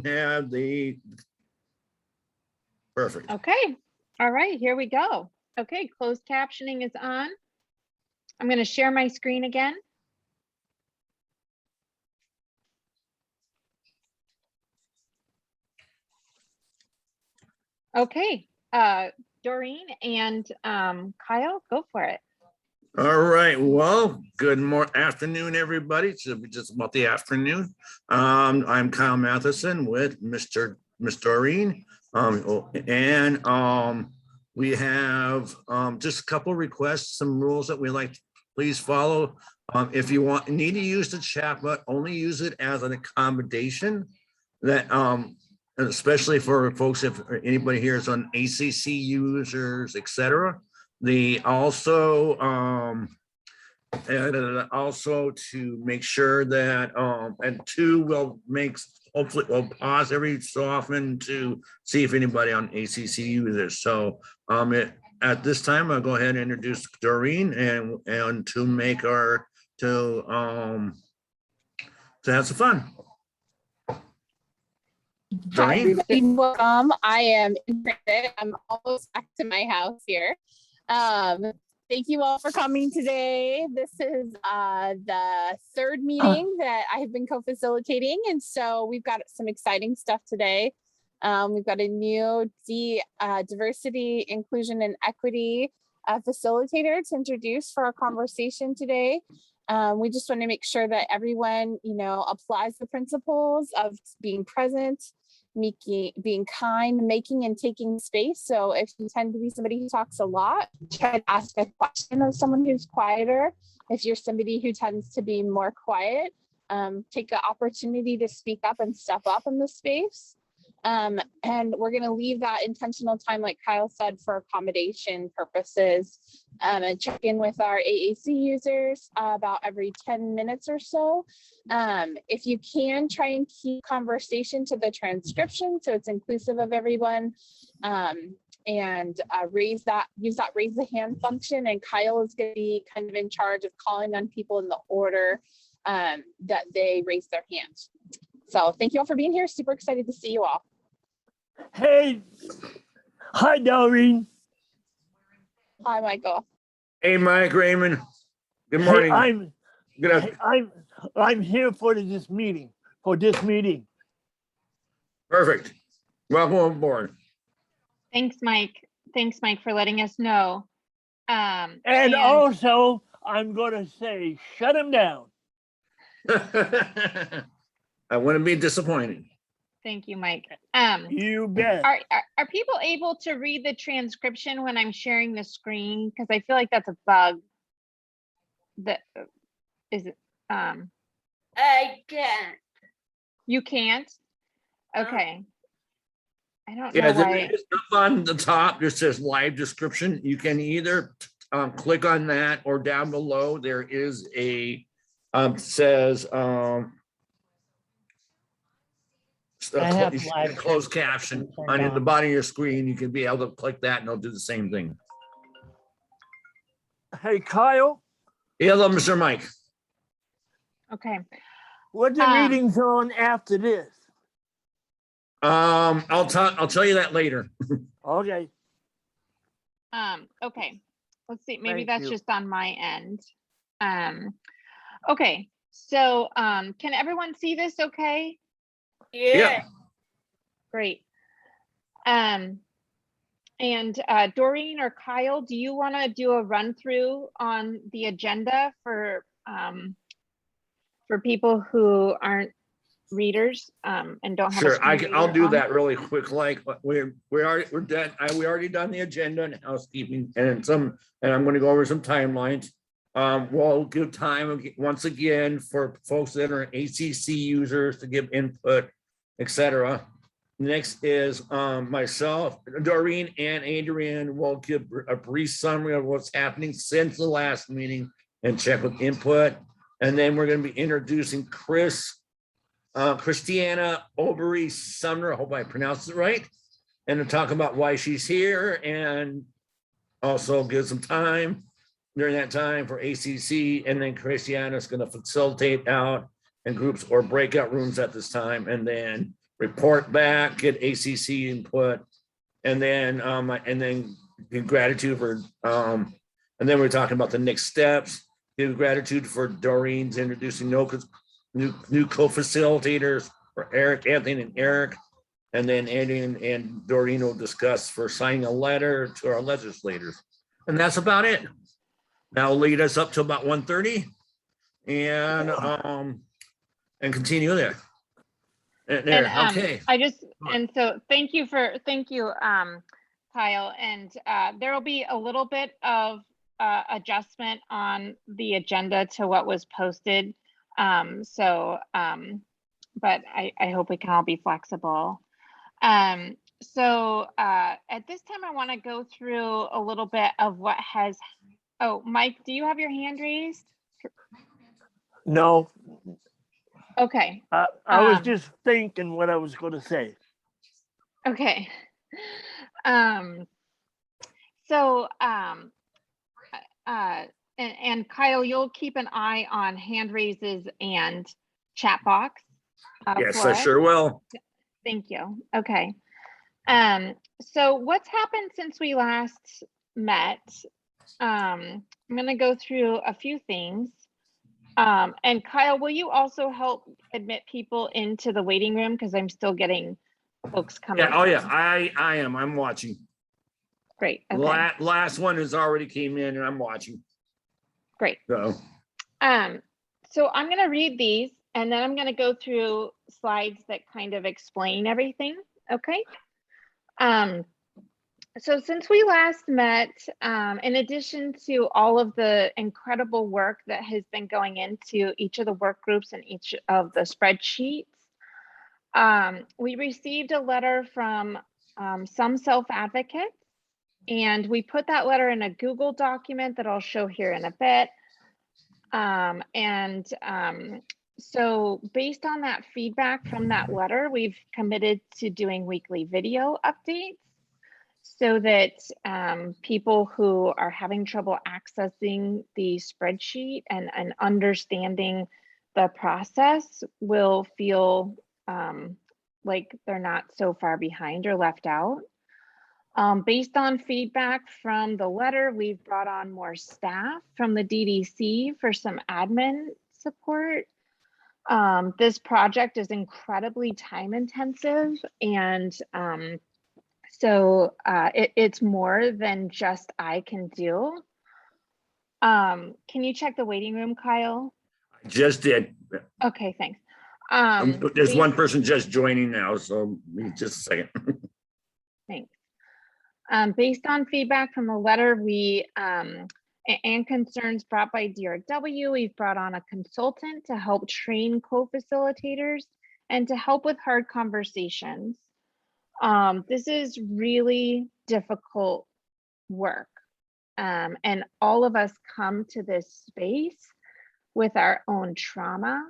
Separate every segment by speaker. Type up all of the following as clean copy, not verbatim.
Speaker 1: have the perfect.
Speaker 2: Okay, all right, here we go. Okay, closed captioning is on. I'm going to share my screen again. Okay, Doreen and Kyle, go for it.
Speaker 1: All right. Well, good afternoon, everybody. It's just about the afternoon. I'm Kyle Matheson with Miss Doreen. We have just a couple of requests, some rules that we like to please follow. If you need to use the chat, but only use it as an accommodation. That especially for folks, if anybody here is on ACC users, etc. Also to make sure that and two, hopefully we'll pause every so often to see if anybody on ACC users. So at this time I'll go ahead and introduce Doreen and to make our to have some fun.
Speaker 3: Hi, everybody. Welcome. I am in transit. I'm almost back to my house here. Thank you all for coming today. This is the third meeting that I have been co-facilitating, and so we've got some exciting stuff today. We've got a new diversity, inclusion, and equity facilitator to introduce for our conversation today. We just want to make sure that everyone, applies the principles of being present, being kind, making and taking space. So if you tend to be somebody who talks a lot, try to ask a question of someone who's quieter. If you're somebody who tends to be more quiet, take the opportunity to speak up and step up in the space. And we're going to leave that intentional time, like Kyle said, for accommodation purposes, and check in with our AAC users about every 10 minutes or so. If you can, try and keep conversation to the transcription so it's inclusive of everyone, and use that raise the hand function. And Kyle is going to be kind of in charge of calling on people in the order that they raise their hands. So thank you all for being here. Super excited to see you all.
Speaker 4: Hey, hi, Doreen.
Speaker 3: Hi, Michael.
Speaker 1: Hey, Mike Raymond. Good morning.
Speaker 4: I'm here for this meeting.
Speaker 1: Perfect. Welcome aboard.
Speaker 2: Thanks, Mike. Thanks, Mike, for letting us know.
Speaker 4: And also, I'm going to say, shut him down.
Speaker 1: I wouldn't be disappointed.
Speaker 2: Thank you, Mike.
Speaker 4: You bet.
Speaker 2: Are people able to read the transcription when I'm sharing the screen? Because I feel like that's a bug. I can't. You can't? Okay. I don't know why.
Speaker 1: Up on the top, it says live description. You can either click on that, or down below there is a says closed caption on the bottom of your screen. You can be able to click that and it'll do the same thing.
Speaker 4: Hey, Kyle.
Speaker 1: Hello, Mr. Mike.
Speaker 2: Okay.
Speaker 4: What the meeting's on after this?
Speaker 1: I'll tell you that later.
Speaker 4: Okay.
Speaker 2: Okay. Let's see. Maybe that's just on my end. Okay. So can everyone see this okay?
Speaker 1: Yeah.
Speaker 2: Great. And Doreen or Kyle, do you want to do a run through on the agenda for people who aren't readers and don't have?
Speaker 1: Sure, I'll do that really quick. Like we're done. We already done the agenda and housekeeping and I'm going to go over some timelines. We'll give time once again for folks that are ACC users to give input, etc. Next is myself, Doreen, and Adrian will give a brief summary of what's happening since the last meeting and check with input. And then we're going to be introducing Christiana Obery Sumner. I hope I pronounced it right. And to talk about why she's here and also give some time during that time for ACC. And then Christiana is going to facilitate out in groups or breakout rooms at this time. And then report back, get ACC input, and then give gratitude for, and then we're talking about the next steps. Give gratitude for Doreen's introducing new co-facilitators for Eric, Anthony, and Eric. And then Andy and Doreen will discuss for signing a letter to our legislators. And that's about it. That'll lead us up to about 1:30 and continue there. There, okay.
Speaker 2: I just, and so thank you, Kyle. And there will be a little bit of adjustment on the agenda to what was posted. But I hope we can all be flexible. So at this time, I want to go through a little bit of what has, oh, Mike, do you have your hand raised?
Speaker 4: No,
Speaker 2: Okay.
Speaker 4: I was just thinking what I was going to say.
Speaker 2: Okay. And Kyle, you'll keep an eye on hand raises and chat box.
Speaker 1: Yes,
Speaker 2: for
Speaker 1: I
Speaker 2: us?
Speaker 1: sure will.
Speaker 2: Thank you. Okay. So what's happened since we last met? I'm going to go through a few things. And Kyle, will you also help admit people into the waiting room? Because I'm still getting folks coming.
Speaker 1: Yeah, oh yeah, I am. I'm watching.
Speaker 2: Great. Okay.
Speaker 1: Last one has already came in and I'm watching.
Speaker 2: Great.
Speaker 1: So
Speaker 2: So I'm going to read these and then I'm going to go through slides that kind of explain everything. Okay. So since we last met, in addition to all of the incredible work that has been going into each of the work groups and each of the spreadsheets, we received a letter from some self-advocates, and we put that letter in a Google document that I'll show here in a bit. So based on that feedback from that letter, we've committed to doing weekly video updates so that people who are having trouble accessing the spreadsheet and understanding the process will feel like they're not so far behind or left out. Based on feedback from the letter, we've brought on more staff from the DDC for some admin support. This project is incredibly time intensive, and it's more than just I can do. Can you check the waiting room, Kyle?
Speaker 1: I just did.
Speaker 2: Okay, thanks.
Speaker 1: There's one person just joining now, so just a second.
Speaker 2: Thanks. Based on feedback from the letter, and concerns brought by DRW, we've brought on a consultant to help train co-facilitators and to help with hard conversations. This is really difficult work. And all of us come to this space with our own trauma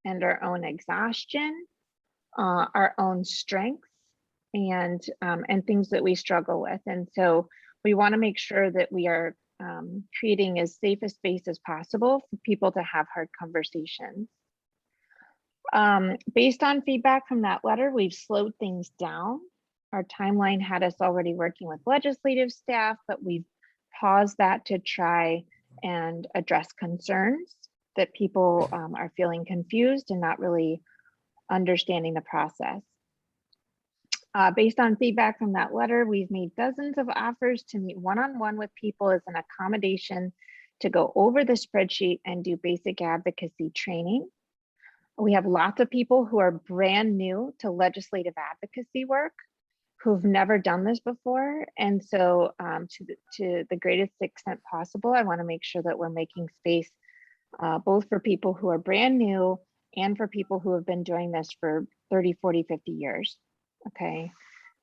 Speaker 2: and our own exhaustion, our own strengths, and things that we struggle with. And so we want to make sure that we are creating as safe a space as possible for people to have hard conversations. Based on feedback from that letter, we've slowed things down. Our timeline had us already working with legislative staff, but we've paused that to try and address concerns that people are feeling confused and not really understanding the process. Based on feedback from that letter, we've made dozens of offers to meet one-on-one with people as an accommodation to go over the spreadsheet and do basic advocacy training. We have lots of people who are brand new to legislative advocacy work, who've never done this before. And so to the greatest extent possible, I want to make sure that we're making space both for people who are brand new and for people who have been doing this for 30, 40, 50 years. Okay.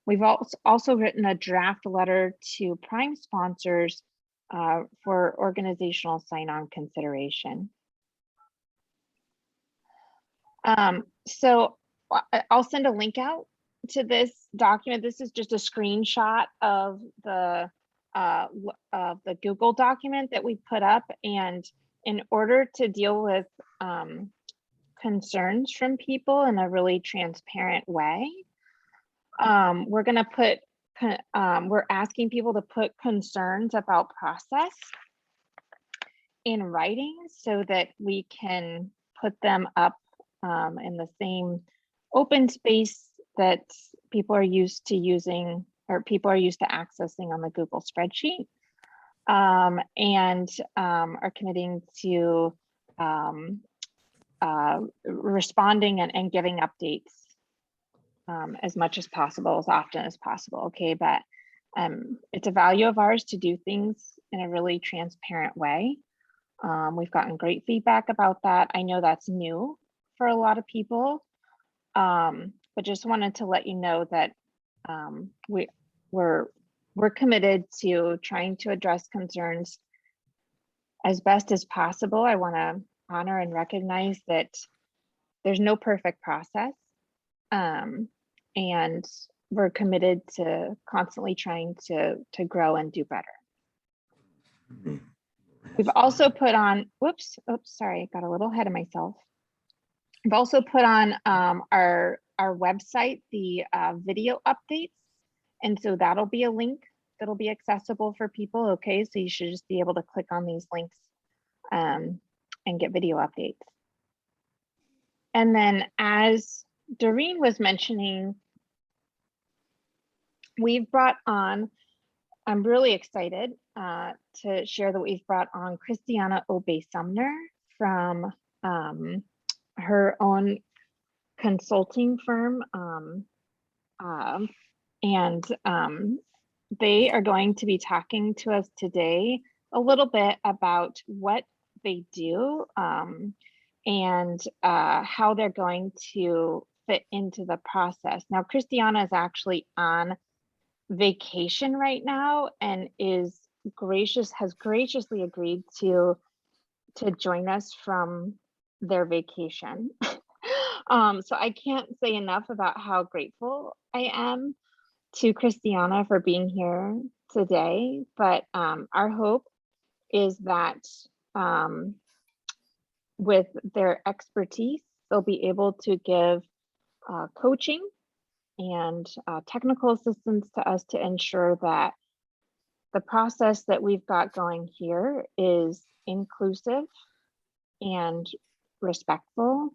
Speaker 2: We've also written a draft letter to prime sponsors for organizational sign-on consideration. So I'll send a link out to this document. This is just a screenshot of the Google document that we put up. And in order to deal with concerns from people in a really transparent way. We're gonna put, we're asking people to put concerns about process in writing so that we can put them up in the same open space that people are used to using, or people are used to accessing on the Google spreadsheet. And are committing to responding and giving updates as much as possible, as often as possible. Okay, but it's a value of ours to do things in a really transparent way. We've gotten great feedback about that. I know that's new for a lot of people, but just wanted to let you know that we're committed to trying to address concerns as best as possible. I want to honor and recognize that there's no perfect process, and we're committed to constantly trying to grow and do better. We've also put on, oops, sorry, got a little ahead of myself. We've also put on our website, the video updates. And so that'll be a link that'll be accessible for people. Okay, so you should just be able to click on these links and get video updates. And then as Doreen was mentioning, we've brought on, I'm really excited to share that we've brought on Christiana Obey Sumner from her own consulting firm. They are going to be talking to us today a little bit about what they do and how they're going to fit into the process. Now, Christiana is actually on vacation right now and has graciously agreed to join us from their vacation. So I can't say enough about how grateful I am to Christiana for being here today, but our hope is that with their expertise, they'll be able to give coaching and technical assistance to us to ensure that the process that we've got going here is inclusive and respectful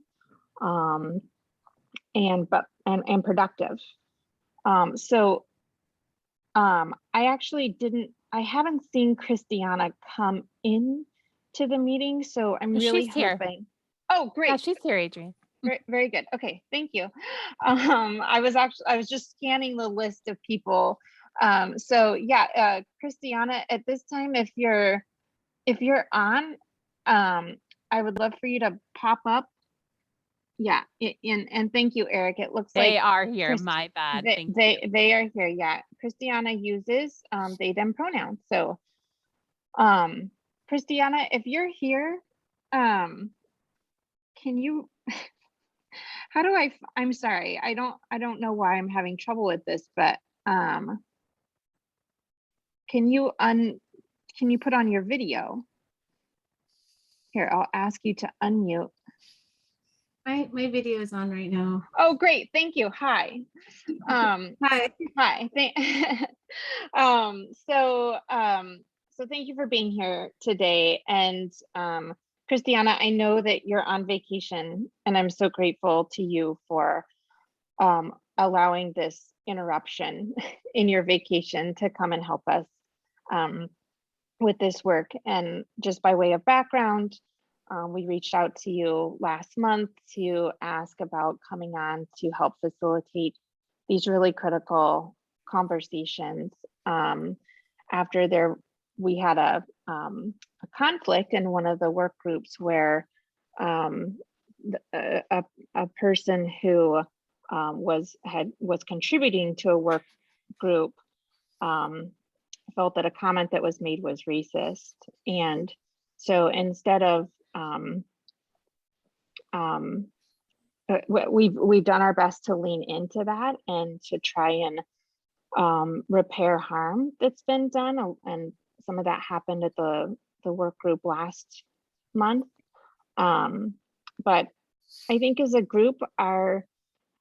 Speaker 2: and productive. I haven't seen Christiana come in to the meeting, so I'm really
Speaker 3: She's here.
Speaker 2: hoping. Oh, great.
Speaker 3: Yeah, she's here, Adrienne.
Speaker 2: Very good. Okay, thank you. I was just scanning the list of people. So yeah, Christiana, at this time, if you're on, I would love for you to pop up. Yeah, and thank you, Eric. It looks like
Speaker 3: They are here. My bad. Thank you.
Speaker 2: They are here. Yeah, Christiana uses they them pronouns. So, Christiana, if you're here, can you? How do I'm sorry. I don't know why I'm having trouble with this, but can you put on your video? Here, I'll ask you to unmute.
Speaker 5: My video is on right now.
Speaker 2: Oh, great. Thank you. Hi.
Speaker 5: Hi.
Speaker 2: Hi. So thank you for being here today. And Christiana, I know that you're on vacation, and I'm so grateful to you for allowing this interruption in your vacation to come and help us with this work. And just by way of background, we reached out to you last month to ask about coming on to help facilitate these really critical conversations after we had a conflict in one of the work groups where a person who was contributing to a work group felt that a comment that was made was racist. And so instead of we've done our best to lean into that and to try and repair harm that's been done, and some of that happened at the work group last month. But I think as a group, our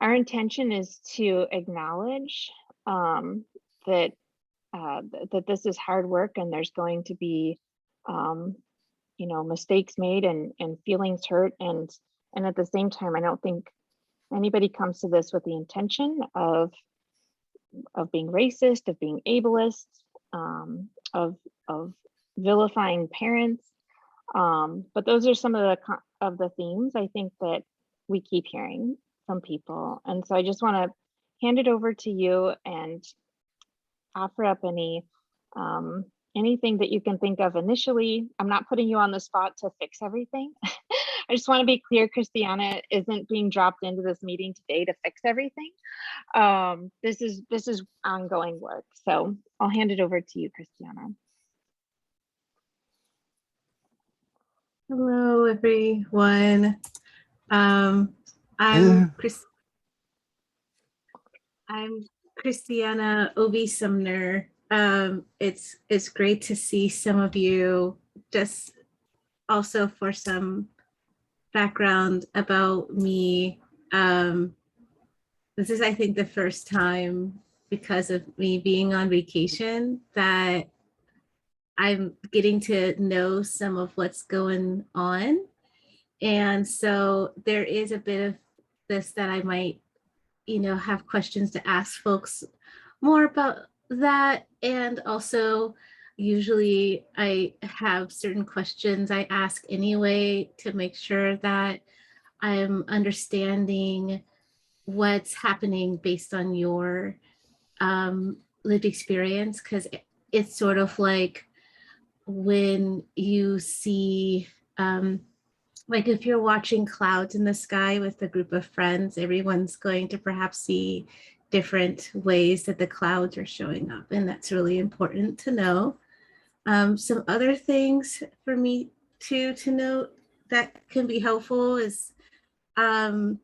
Speaker 2: intention is to acknowledge that that this is hard work and there's going to be mistakes made and feelings hurt, and at the same time, I don't think anybody comes to this with the intention of being racist, of being ableist, of vilifying parents. But those are some of the themes I think that we keep hearing from people. And so I just want to hand it over to you and offer up anything that you can think of initially. I'm not putting you on the spot to fix everything. I just want to be clear, Christiana isn't being dropped into this meeting today to fix everything. This is ongoing work. So I'll hand it over to you, Christiana.
Speaker 5: Hello, everyone. I'm Christiana Obi Sumner. It's great to see some of you. Just also for some background about me, this is, I think, the first time, because of me being on vacation, that I'm getting to know some of what's going on. And so there is a bit of this that I might, have questions to ask folks more about that. And also, usually I have certain questions I ask anyway to make sure that I'm understanding what's happening based on your lived experience, because it's sort of like when you see, like if you're watching clouds in the sky with a group of friends, everyone's going to perhaps see different ways that the clouds are showing up. And that's really important to know. Some other things for me to note that can be helpful is my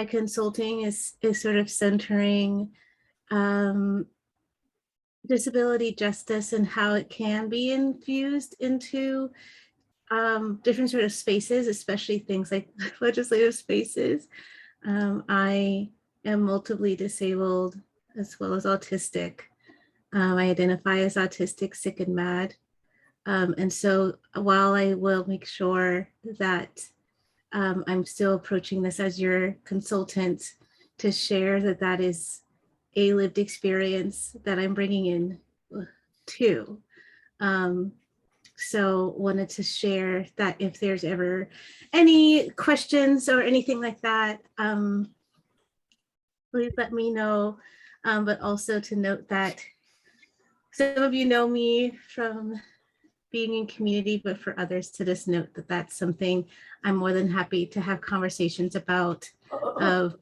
Speaker 5: consulting is sort of centering disability justice and how it can be infused into different sort of spaces, especially things like legislative spaces. I am multiply disabled as well as autistic. I identify as autistic, sick, and mad. And so while I will make sure that I'm still approaching this as your consultant to share that is a lived experience that I'm bringing in too. So wanted to share that if there's ever any questions or anything like that, please let me know. But also to note that some of you know me from being in community, but for others to just note that that's something I'm more than happy to have conversations about, of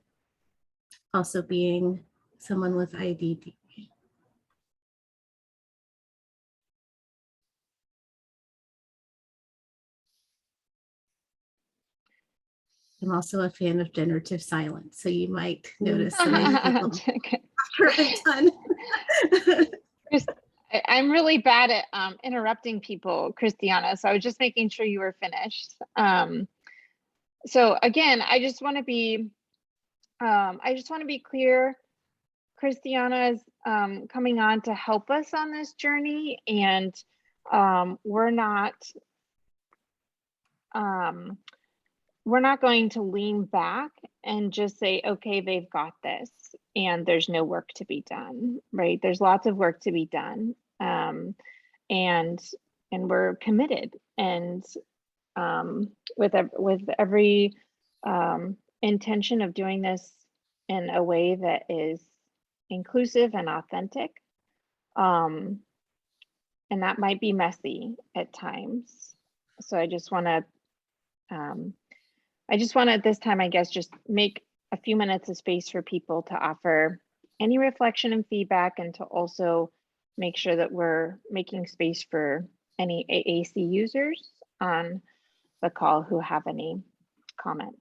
Speaker 5: also being someone with IDD. I'm also a fan of generative silence, so you might notice that I'm perfect ton.
Speaker 2: I'm really bad at interrupting people, Christiana, so I was just making sure you were finished. So again, I just want to be clear. Christiana is coming on to help us on this journey, and we're not going to lean back and just say, okay, they've got this and there's no work to be done, right? There's lots of work to be done. And we're committed, and with every intention of doing this in a way that is inclusive and authentic. And that might be messy at times. So I just want to at this time, I guess, just make a few minutes of space for people to offer any reflection and feedback, and to also make sure that we're making space for any AAC users on the call who have any comments.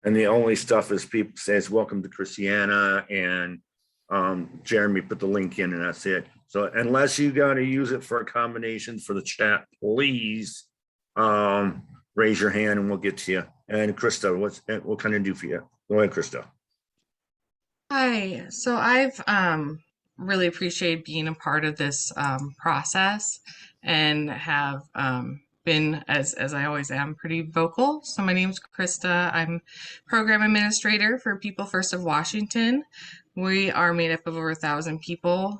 Speaker 1: And the only stuff is people says, welcome to Christiana, and Jeremy put the link in and that's it. So unless you gotta use it for a combination for the chat, please raise your hand and we'll get to you. And Krista, what can I do for you? Go ahead, Krista.
Speaker 6: Hi. So I've really appreciated being a part of this process and have been, as I always am, pretty vocal. So my name's Krista. I'm program administrator for People First of Washington. We are made up of over 1,000 people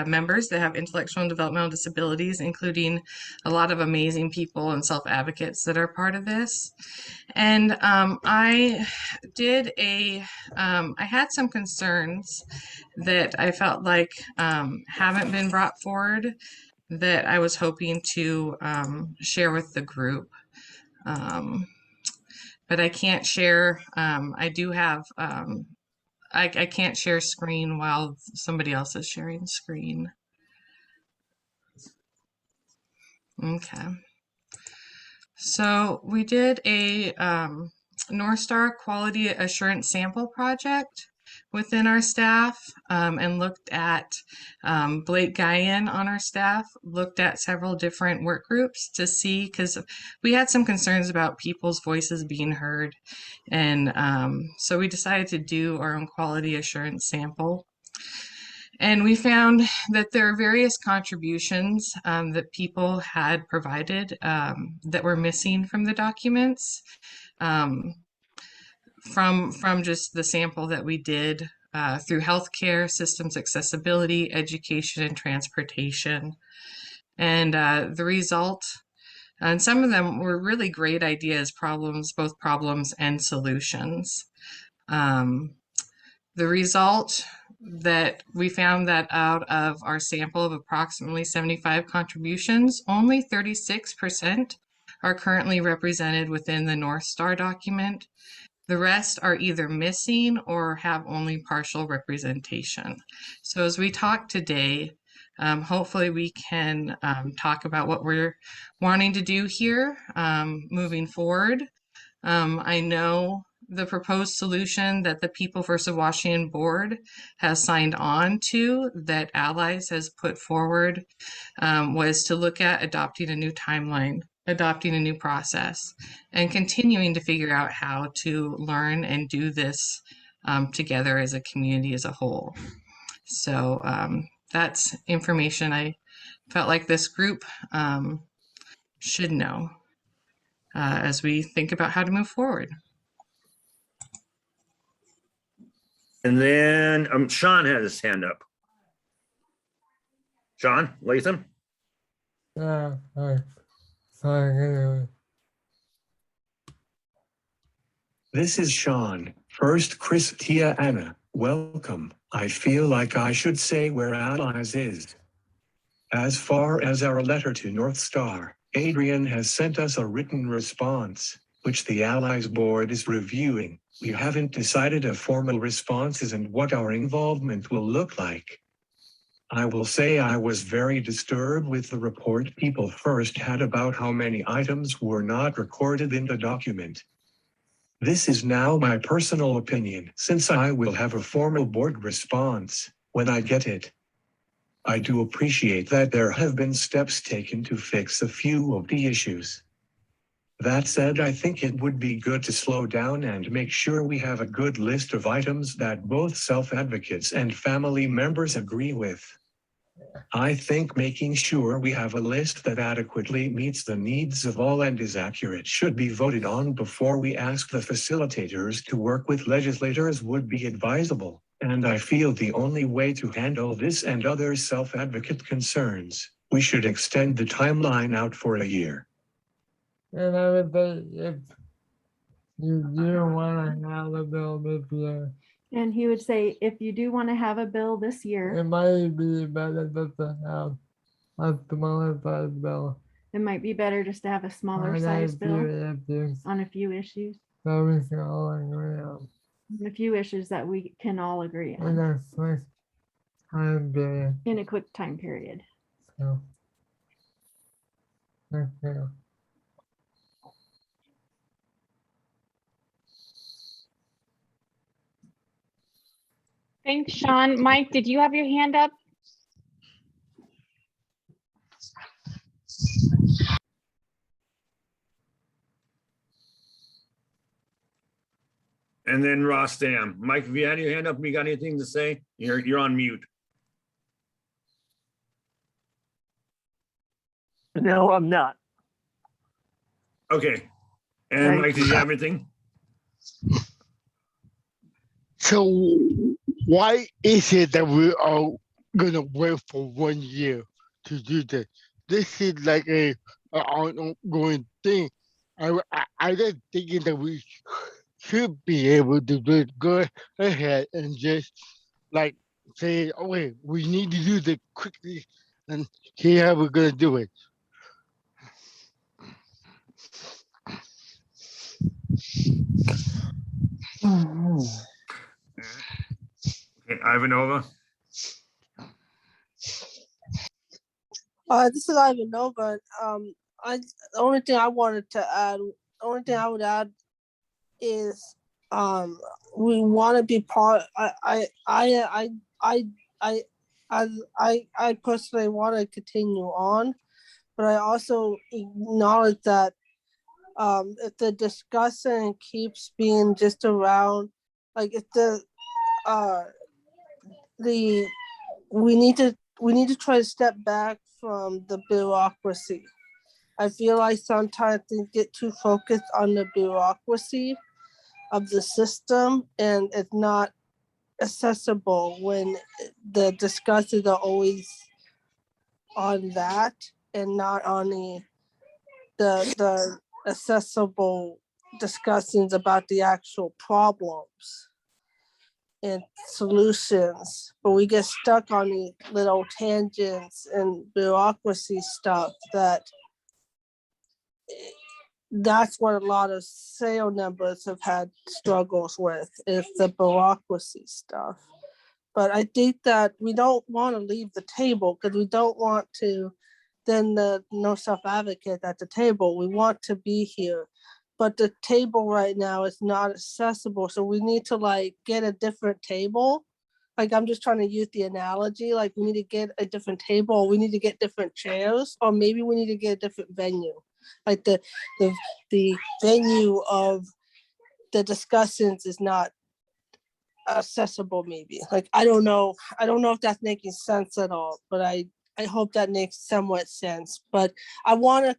Speaker 6: members that have intellectual and developmental disabilities, including a lot of amazing people and self-advocates that are part of this. And I had some concerns that I felt like haven't been brought forward that I was hoping to share with the group. But I can't share, I do have, I can't share screen while somebody else is sharing screen. Okay. So we did a North Star Quality Assurance Sample Project within our staff and looked at Blake Guyan on our staff, looked at several different work groups to see, because we had some concerns about people's voices being heard. And so we decided to do our own quality assurance sample. And we found that there are various contributions that people had provided that were missing from the documents from just the sample that we did through healthcare, systems accessibility, education, and transportation. And the result, and some of them were really great ideas, both problems and solutions. The result that we found that out of our sample of approximately 75 contributions, only 36% are currently represented within the North Star document. The rest are either missing or have only partial representation. So as we talk today, hopefully we can talk about what we're wanting to do here moving forward. I know the proposed solution that the People First of Washington board has signed on to, that Allies has put forward, was to look at adopting a new timeline, adopting a new process, and continuing to figure out how to learn and do this together as a community as a whole. So that's information I felt like this group should know as we think about how to move forward.
Speaker 1: And then Sean had his hand up. Sean Latham.
Speaker 7: This is Sean. First, Christia Anna, welcome. I feel like I should say where Allies is. As far as our letter to North Star, Adrian has sent us a written response, which the Allies board is reviewing. We haven't decided a formal responses and what our involvement will look like. I will say I was very disturbed with the report People First had about how many items were not recorded in the document. This is now my personal opinion, since I will have a formal board response when I get it. I do appreciate that there have been steps taken to fix a few of the issues. That said, I think it would be good to slow down and make sure we have a good list of items that both self-advocates and family members agree with. I think making sure we have a list that adequately meets the needs of all and is accurate should be voted on before we ask the facilitators to work with legislators would be advisable, and I feel the only way to handle this and other self-advocate concerns, we should extend the timeline out for a year.
Speaker 8: And I would say if you do want to have a bill this year,
Speaker 9: And he would say, if you do want to have a bill this year,
Speaker 8: it might be better just to have a smaller size bill.
Speaker 9: it might be better just to have a smaller
Speaker 8: on
Speaker 9: size
Speaker 8: a
Speaker 9: bill
Speaker 8: few issues,
Speaker 9: on a few issues,
Speaker 8: so we can all agree on.
Speaker 9: a few issues that we can all agree
Speaker 8: In
Speaker 9: on
Speaker 8: a quick time period,
Speaker 9: in a quick time period.
Speaker 8: so. Thank you.
Speaker 2: Thanks, Sean. Mike, did you have your hand up?
Speaker 1: And then Ross Dam. Mike, if you had your hand up, you got anything to say? You're on mute.
Speaker 4: No, I'm not.
Speaker 1: Okay. And
Speaker 4: Thank
Speaker 1: Mike, did you have anything?
Speaker 8: So why is it that we are gonna wait for 1 year to do this? This is like a ongoing thing. I just thinking that we should be able to just go ahead and just like say, oh wait, we need to do this quickly, and here how we're gonna do it.
Speaker 1: Okay, Ivanova.
Speaker 10: This is Ivanova. The only thing I wanted to add, the only thing I would add is, we want to be part. I personally want to continue on, but I also acknowledge that, if the discussion keeps being just around, like if we need to try to step back from the bureaucracy. I feel like sometimes they get too focused on the bureaucracy of the system, and it's not accessible when the discussions are always on that and not on the accessible discussions about the actual problems and solutions. But we get stuck on the little tangents and bureaucracy stuff that's what a lot of sale numbers have had struggles with, is the bureaucracy stuff. But I think that we don't want to leave the table, because we don't want to then no self-advocate at the table. We want to be here. But the table right now is not accessible. So we need to like get a different table. Like, I'm just trying to use the analogy, like we need to get a different table, or we need to get different chairs, or maybe we need to get a different venue. Like the venue of the discussions is not accessible, maybe. Like, I don't know if that's making sense at all, but I hope that makes somewhat sense. But I want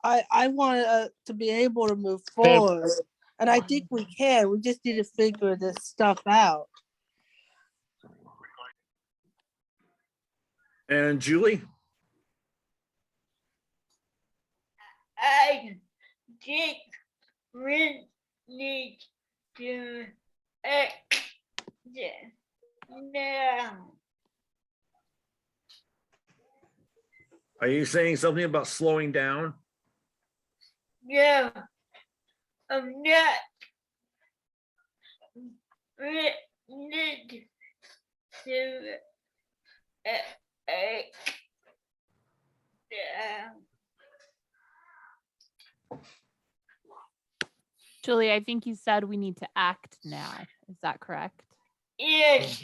Speaker 10: to be able to move forward, and I think we can. We just need to figure this stuff out.
Speaker 1: And Julie?
Speaker 11: I just really need to act now.
Speaker 1: Are you saying something about slowing down?
Speaker 11: No, I'm not ready to act now.
Speaker 3: Julie, I think you said we need to act now. Is that correct?
Speaker 11: Yes.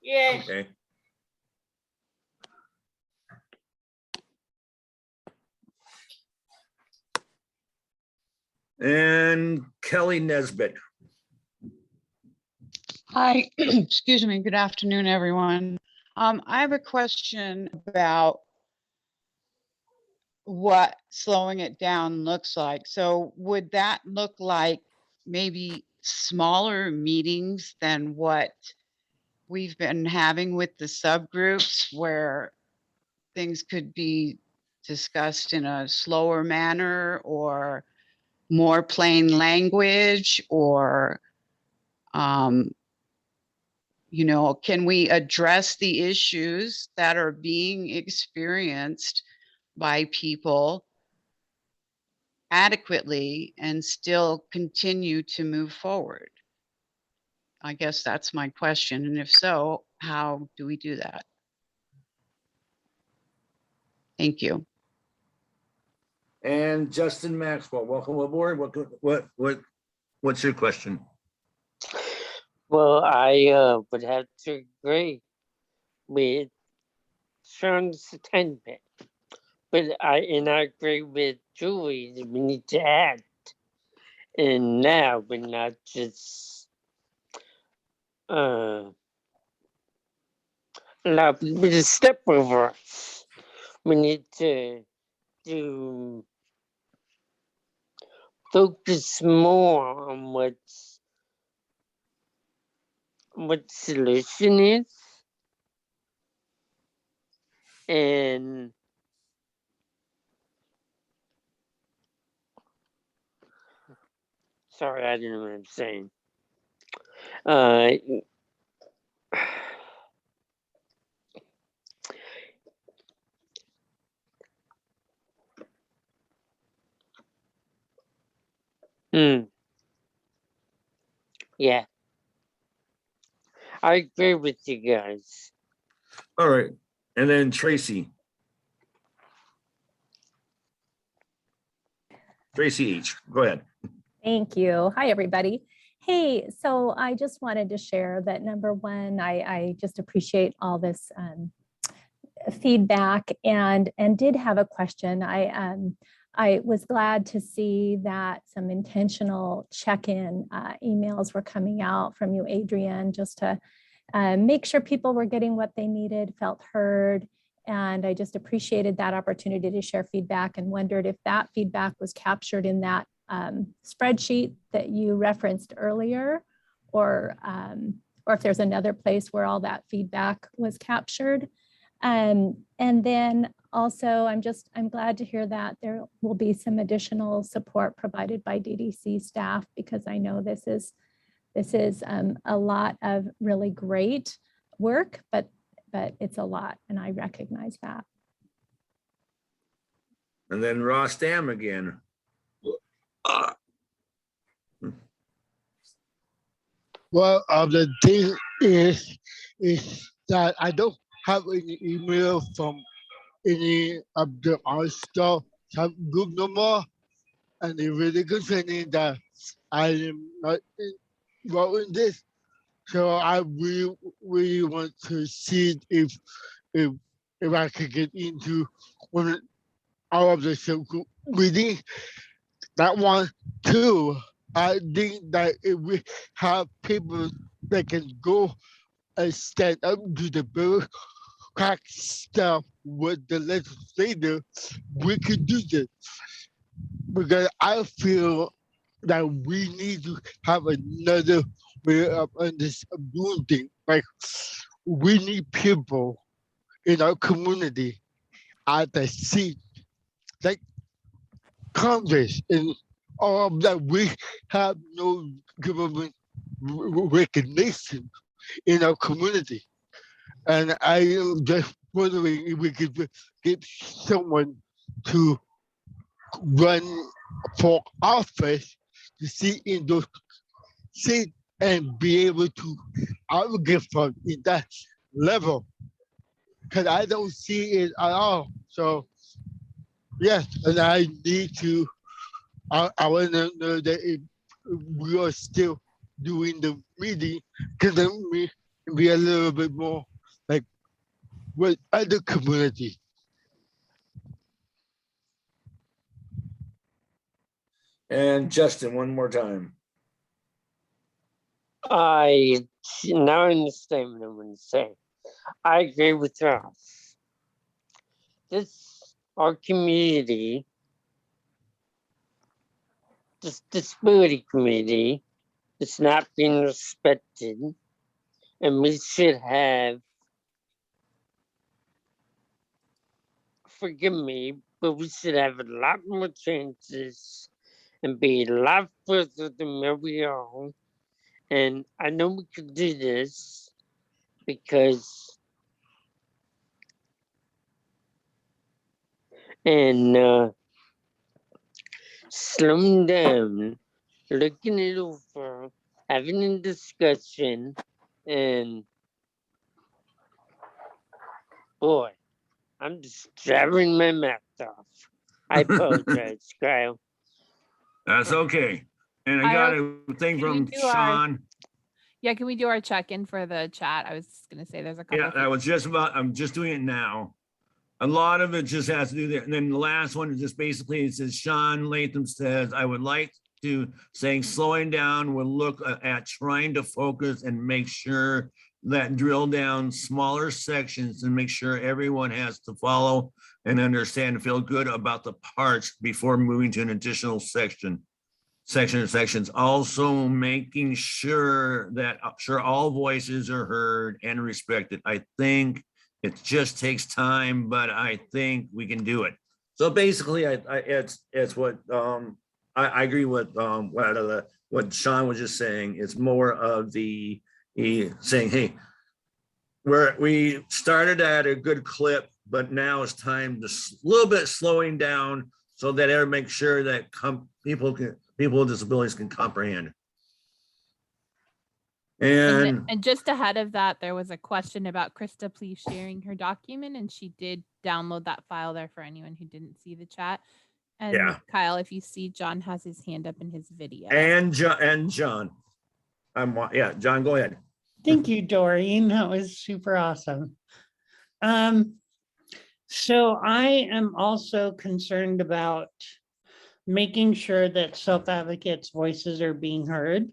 Speaker 11: Yes.
Speaker 1: Okay. And Kelly Nesbitt.
Speaker 12: Hi, excuse me. Good afternoon, everyone. I have a question about what slowing it down looks like. So would that look like maybe smaller meetings than what we've been having with the subgroups, where things could be discussed in a slower manner, or more plain language, or can we address the issues that are being experienced by people adequately and still continue to move forward? I guess that's my question. And if so, how do we do that? Thank you.
Speaker 1: And Justin Maxwell, welcome aboard. What's your question?
Speaker 13: Well, I would have to agree with Sean's 10 bit. But I agree with Julie that we need to act. And now we're not just allow people to step over us. We need to focus more on what the solution is. And sorry, I don't know what I'm saying. Yeah, I agree with you guys.
Speaker 1: All right, and then Tracy. Tracy H, go ahead.
Speaker 14: Thank you. Hi, everybody. Hey, so I just wanted to share that number one, I just appreciate all this feedback and did have a question. I was glad to see that some intentional check-in emails were coming out from you, Adrian, just to make sure people were getting what they needed, felt heard. And I just appreciated that opportunity to share feedback and wondered if that feedback was captured in that spreadsheet that you referenced earlier, or if there's another place where all that feedback was captured. And then also, I'm glad to hear that there will be some additional support provided by DDC staff, because I know this is a lot of really great work, but it's a lot, and I recognize that.
Speaker 1: And then Ross Dam again.
Speaker 8: Well, the thing is that I don't have any email from any of the art stuff group no more, and it's really concerning that I am not involved in this. So I really want to see if I could get into one all of the circle reading. That one too. I think that if we have people that can go and stand up to the bureaucratic stuff with the legislator, we could do this. Because I feel that we need to have another way of doing things. Like, we need people in our community at the seat, like Congress and all of that. We have no government recognition in our community. And I am just wondering if we could get someone to run for office to sit in those seats and be able to advocate for in that level. Because I don't see it at all. So yes, and I need to, I want to know that if we are still doing the meeting, can we be a little bit more like with other community.
Speaker 1: And Justin, one more time.
Speaker 13: I now understand what I'm going to say. I agree with Ross. Our community, this disability community, is not being respected, and we should have, forgive me, but we should have a lot more chances and be a lot further than where we are. And I know we could do this because slowing down, looking it over, having a discussion, and boy, I'm just driving my mouth off. I apologize, Kyle.
Speaker 1: That's okay. And I got a thing from Sean.
Speaker 3: Yeah, can we do our check-in for the chat? I was gonna say there's a couple.
Speaker 1: Yeah, I'm just doing it now. A lot of it just has to do that. And then the last one is just basically, it says, Sean Latham says, I would like to saying slowing down will look at trying to focus and make sure that drill down smaller sections and make sure everyone has to follow and understand and feel good about the parts before moving to an additional sections. Also making sure that all voices are heard and respected. I think it just takes time, but I think we can do it. So basically, it's what I agree with what Sean was just saying. It's more of the saying, hey, we started at a good clip, but now it's time to little bit slowing down so that everyone makes sure that people with disabilities can comprehend. And
Speaker 3: just ahead of that, there was a question about Krista, please sharing her document, and she did download that file there for anyone who didn't see the chat. And
Speaker 1: yeah,
Speaker 3: Kyle, if you see, John has his hand up in his video.
Speaker 1: And John, John, go ahead.
Speaker 15: Thank you, Doreen. That was super awesome. So I am also concerned about making sure that self-advocates' voices are being heard.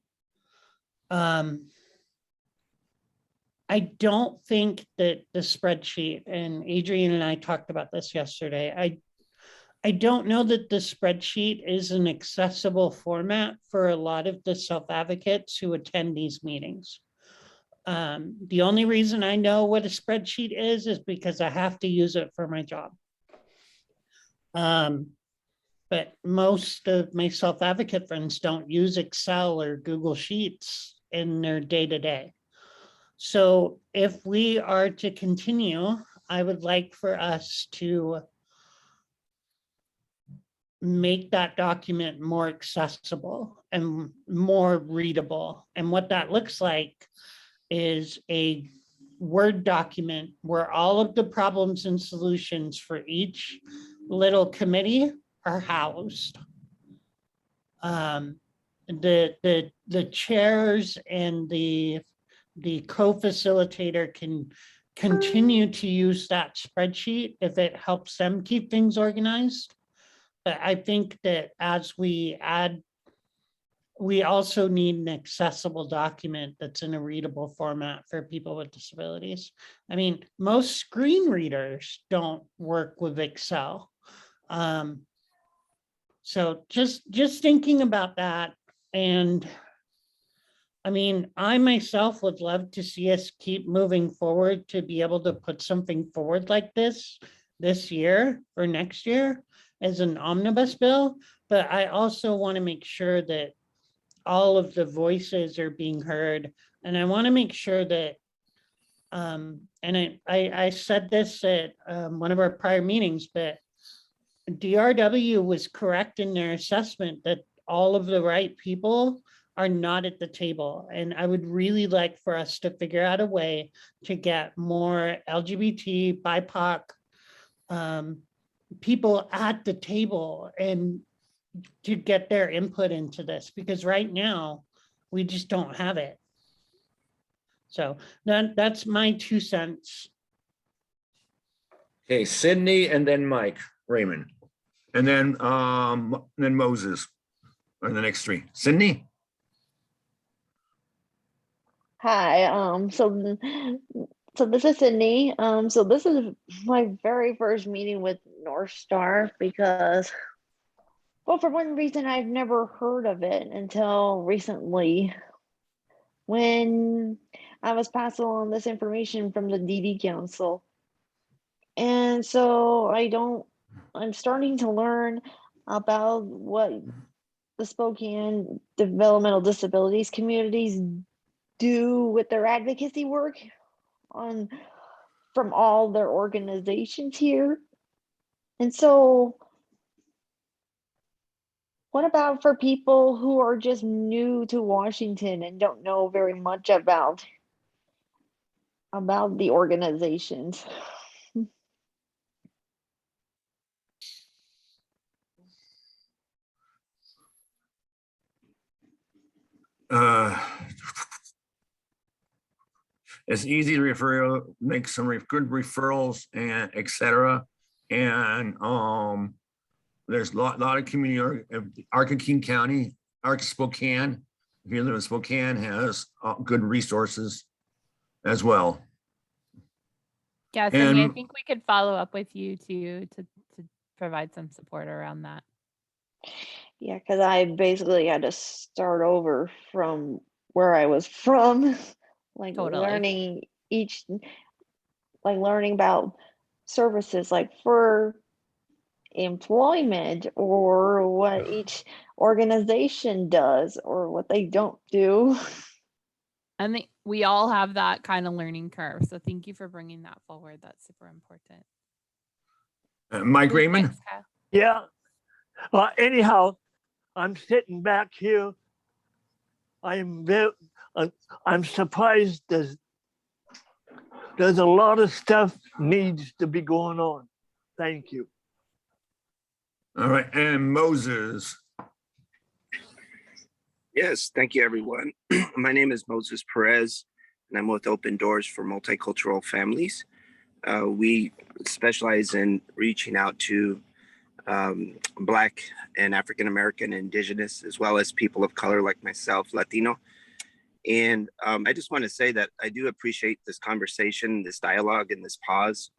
Speaker 15: I don't think that the spreadsheet, and Adrian and I talked about this yesterday, I don't know that the spreadsheet is an accessible format for a lot of the self-advocates who attend these meetings. The only reason I know what a spreadsheet is because I have to use it for my job. But most of my self-advocate friends don't use Excel or Google Sheets in their day-to-day. So if we are to continue, I would like for us to make that document more accessible and more readable. And what that looks like is a Word document where all of the problems and solutions for each little committee are housed. The chairs and the co-facilitator can continue to use that spreadsheet if it helps them keep things organized. But I think that as we add, we also need an accessible document that's in a readable format for people with disabilities. I mean, most screen readers don't work with Excel. So just thinking about that. And I mean, I myself would love to see us keep moving forward to be able to put something forward like this year or next year as an omnibus bill. But I also want to make sure that all of the voices are being heard. And I want to make sure that, and I said this at one of our prior meetings, but DRW was correct in their assessment that all of the right people are not at the table. And I would really like for us to figure out a way to get more LGBT, BIPOC people at the table and to get their input into this, because right now we just don't have it. So that's my 2 cents.
Speaker 1: Okay, Sydney and then Mike Raymond. And then Moses are the next three. Sydney?
Speaker 16: Hi, so this is Sydney. So this is my very first meeting with North Star because, well, for one reason, I've never heard of it until recently when I was passed along this information from the DD Council. And so I'm starting to learn about what the Spokane developmental disabilities communities do with their advocacy work from all their organizations here. And so what about for people who are just new to Washington and don't know very much about the organizations?
Speaker 1: it's easy to refer, make some good referrals and et cetera. And there's a lot of community, Arkansas County, Spokane, if you live in Spokane, has good resources as well.
Speaker 17: Yeah, Sydney, I
Speaker 1: And
Speaker 17: think we could follow up with you to provide some support around that.
Speaker 16: Yeah, because I basically had to start over from where I was from, like
Speaker 17: Totally.
Speaker 16: learning learning about services like for employment or what each organization does or what they don't do.
Speaker 17: And we all have that kind of learning curve. So thank you for bringing that forward. That's super important.
Speaker 1: Mike
Speaker 17: Who's
Speaker 1: Raymond.
Speaker 17: next, Kyle?
Speaker 4: Yeah. Anyhow, I'm sitting back here. I'm surprised there's a lot of stuff needs to be going on. Thank you.
Speaker 1: All right, and Moses.
Speaker 18: Yes, thank you, everyone. My name is Moses Perez, and I'm with Open Doors for Multicultural Families. We specialize in reaching out to Black and African American, Indigenous, as well as people of color like myself, Latino. And I just want to say that I do appreciate this conversation, this dialogue, and this pause,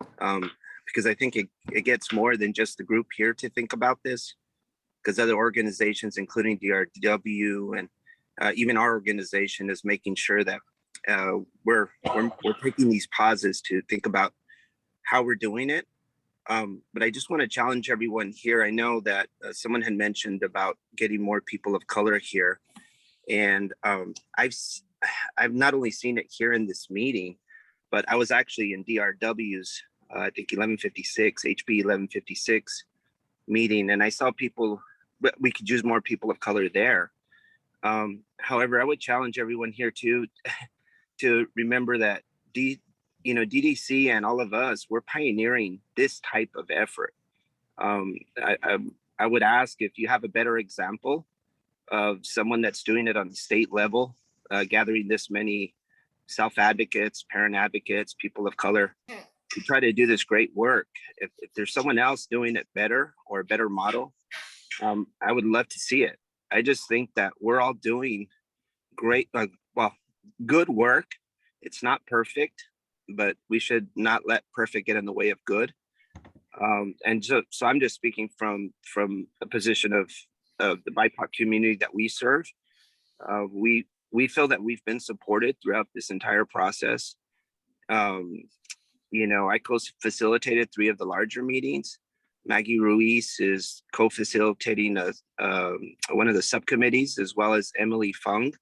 Speaker 18: because I think it gets more than just the group here to think about this, because other organizations, including DRW and even our organization, is making sure that we're taking these pauses to think about how we're doing it. But I just want to challenge everyone here. I know that someone had mentioned about getting more people of color here. And I've not only seen it here in this meeting, but I was actually in DRW's, I think 1156, HB 1156 meeting, and I saw people, we could use more people of color there. However, I would challenge everyone here to remember that DDC and all of us, we're pioneering this type of effort. I would ask if you have a better example of someone that's doing it on the state level, gathering this many self-advocates, parent advocates, people of color, to try to do this great work. If there's someone else doing it better or a better model, I would love to see it. I just think that we're all doing great, good work. It's not perfect, but we should not let perfect get in the way of good. And so I'm just speaking from a position of the BIPOC community that we serve. We feel that we've been supported throughout this entire process. I co-facilitated 3 of the larger meetings. Maggie Ruiz is co-facilitating one of the subcommittees, as well as Emily Fung.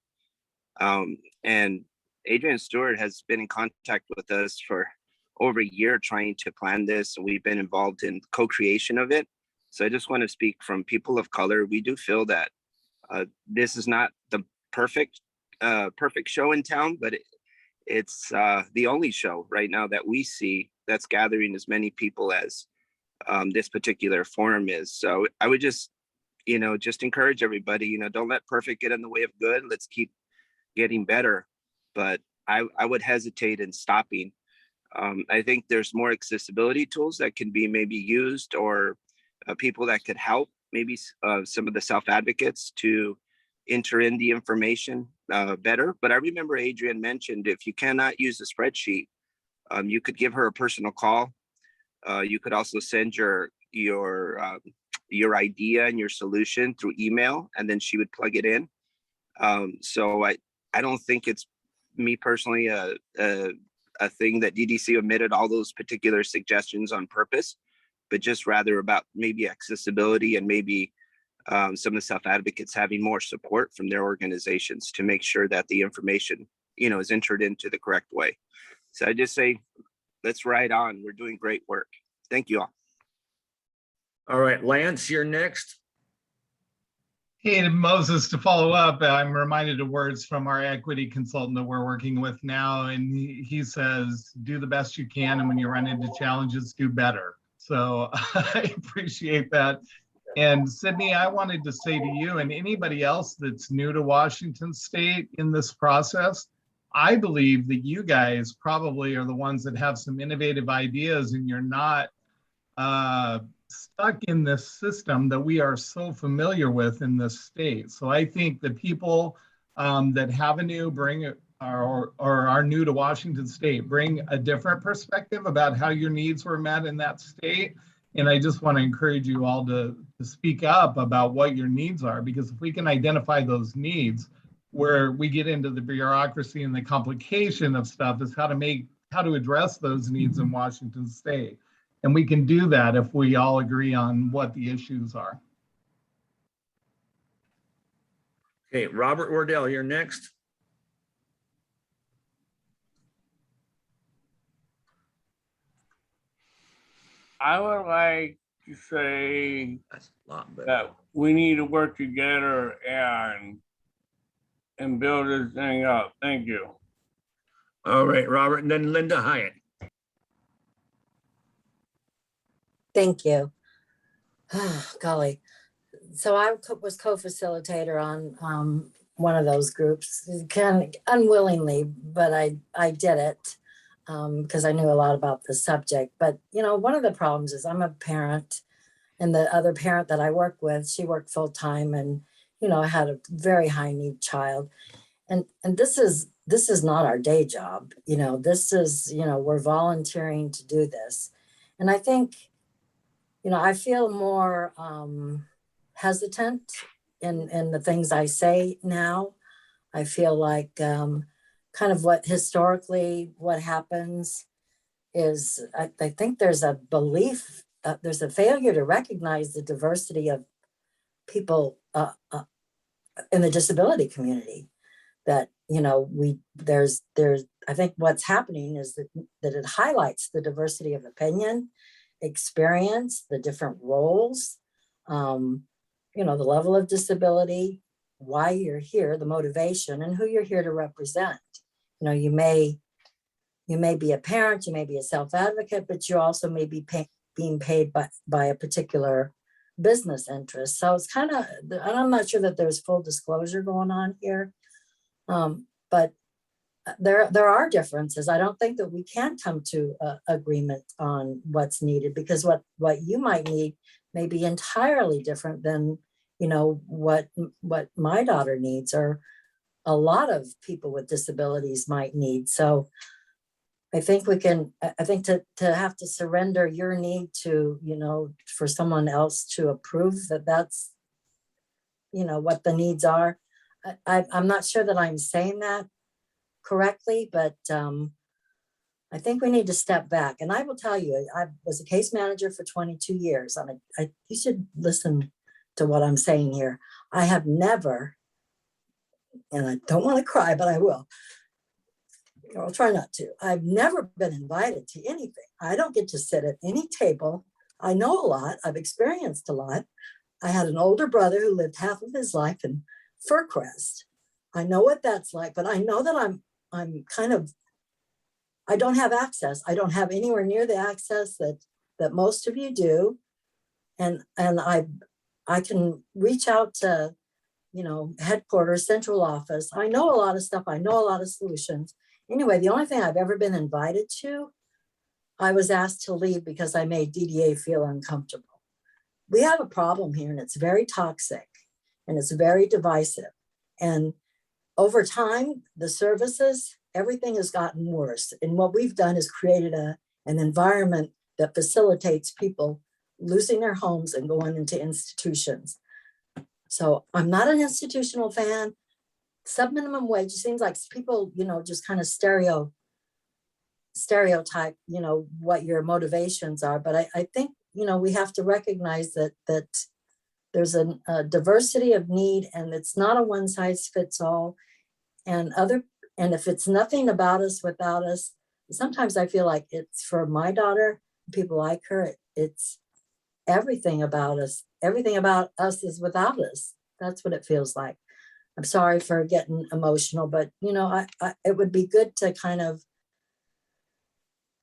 Speaker 18: And Adrian Stewart has been in contact with us for over a year trying to plan this. And we've been involved in co-creation of it. So I just want to speak from people of color. We do feel that this is not the perfect show in town, but it's the only show right now that we see that's gathering as many people as this particular forum is. So I would just encourage everybody, don't let perfect get in the way of good. Let's keep getting better. But I would hesitate in stopping. I think there's more accessibility tools that can be maybe used, or people that could help, maybe some of the self-advocates to enter in the information better. But I remember Adrian mentioned, if you cannot use a spreadsheet, you could give her a personal call. You could also send your idea and your solution through email, and then she would plug it in. So I don't think it's, me personally, a thing that DDC omitted all those particular suggestions on purpose, but just rather about maybe accessibility and maybe some of the self-advocates having more support from their organizations to make sure that the information, is entered into the correct way. So I just say, let's ride on. We're doing great work. Thank you all.
Speaker 1: All right, Lance, you're next.
Speaker 19: Hey, Moses, to follow up, I'm reminded of words from our equity consultant that we're working with now, and he says, do the best you can, and when you run into challenges, do better. So I appreciate that. And Sydney, I wanted to say to you and anybody else that's new to Washington State in this process, I believe that you guys probably are the ones that have some innovative ideas, and you're not stuck in this system that we are so familiar with in this state. So I think the people that have a new or are new to Washington State bring a different perspective about how your needs were met in that state. And I just want to encourage you all to speak up about what your needs are, because if we can identify those needs, where we get into the bureaucracy and the complication of stuff is how to address those needs in Washington State. And we can do that if we all agree on what the issues are.
Speaker 1: Okay, Robert Wardell, you're next.
Speaker 20: I would like to say
Speaker 1: That's a lot better.
Speaker 20: that we need to work together and build this thing up. Thank you.
Speaker 1: All right, Robert, and then Linda Hyatt.
Speaker 21: Thank you. Golly. So I was co-facilitator on one of those groups, kind of unwillingly, but I did it because I knew a lot about the subject. But, you know, one of the problems is I'm a parent, and the other parent that I work with, she worked full time, and, you know, I had a very high need child. And this is not our day job. You know, this is, you know, we're volunteering to do this. And I think, you know, I feel more hesitant in the things I say now. I feel like kind of what historically what happens is I think there's a belief, there's a failure to recognize the diversity of people in the disability community. That, you know, there's I think what's happening is that it highlights the diversity of opinion, experience, the different roles, you know, the level of disability, why you're here, the motivation, and who you're here to represent. You know, you may be a parent, you may be a self-advocate, but you also may be being paid by a particular business interest. So it's kind of, I'm not sure that there's full disclosure going on here, but there are differences. I don't think that we can come to agreement on what's needed, because what you might need may be entirely different than, you know, what my daughter needs, or a lot of people with disabilities might need. So I think to have to surrender your need to, you know, for someone else to approve that that's, you know, what the needs are. I'm not sure that I'm saying that correctly, but I think we need to step back. And I will tell you, I was a case manager for 22 years. You should listen to what I'm saying here. I have never, and I don't want to cry, but I will. I'll try not to. I've never been invited to anything. I don't get to sit at any table. I know a lot. I've experienced a lot. I had an older brother who lived half of his life in Fircrest. I know what that's like, but I know that I'm kind of, I don't have access. I don't have anywhere near the access that most of you do. And I can reach out to, you know, headquarters, central office. I know a lot of stuff. I know a lot of solutions. Anyway, the only thing I've ever been invited to, I was asked to leave because I made DDA feel uncomfortable. We have a problem here, and it's very toxic, and it's very divisive. And over time, the services, everything has gotten worse. And what we've done is created an environment that facilitates people losing their homes and going into institutions. So I'm not an institutional fan. Sub-minimum wage seems like people, you know, just kind of stereotype, you know, what your motivations are. But I think, you know, we have to recognize that there's a diversity of need, and it's not a one size fits all. And if it's nothing about us without us, sometimes I feel like it's for my daughter, people like her, it's everything about us. Everything about us is without us. That's what it feels like. I'm sorry for getting emotional, but, you know, it would be good to kind of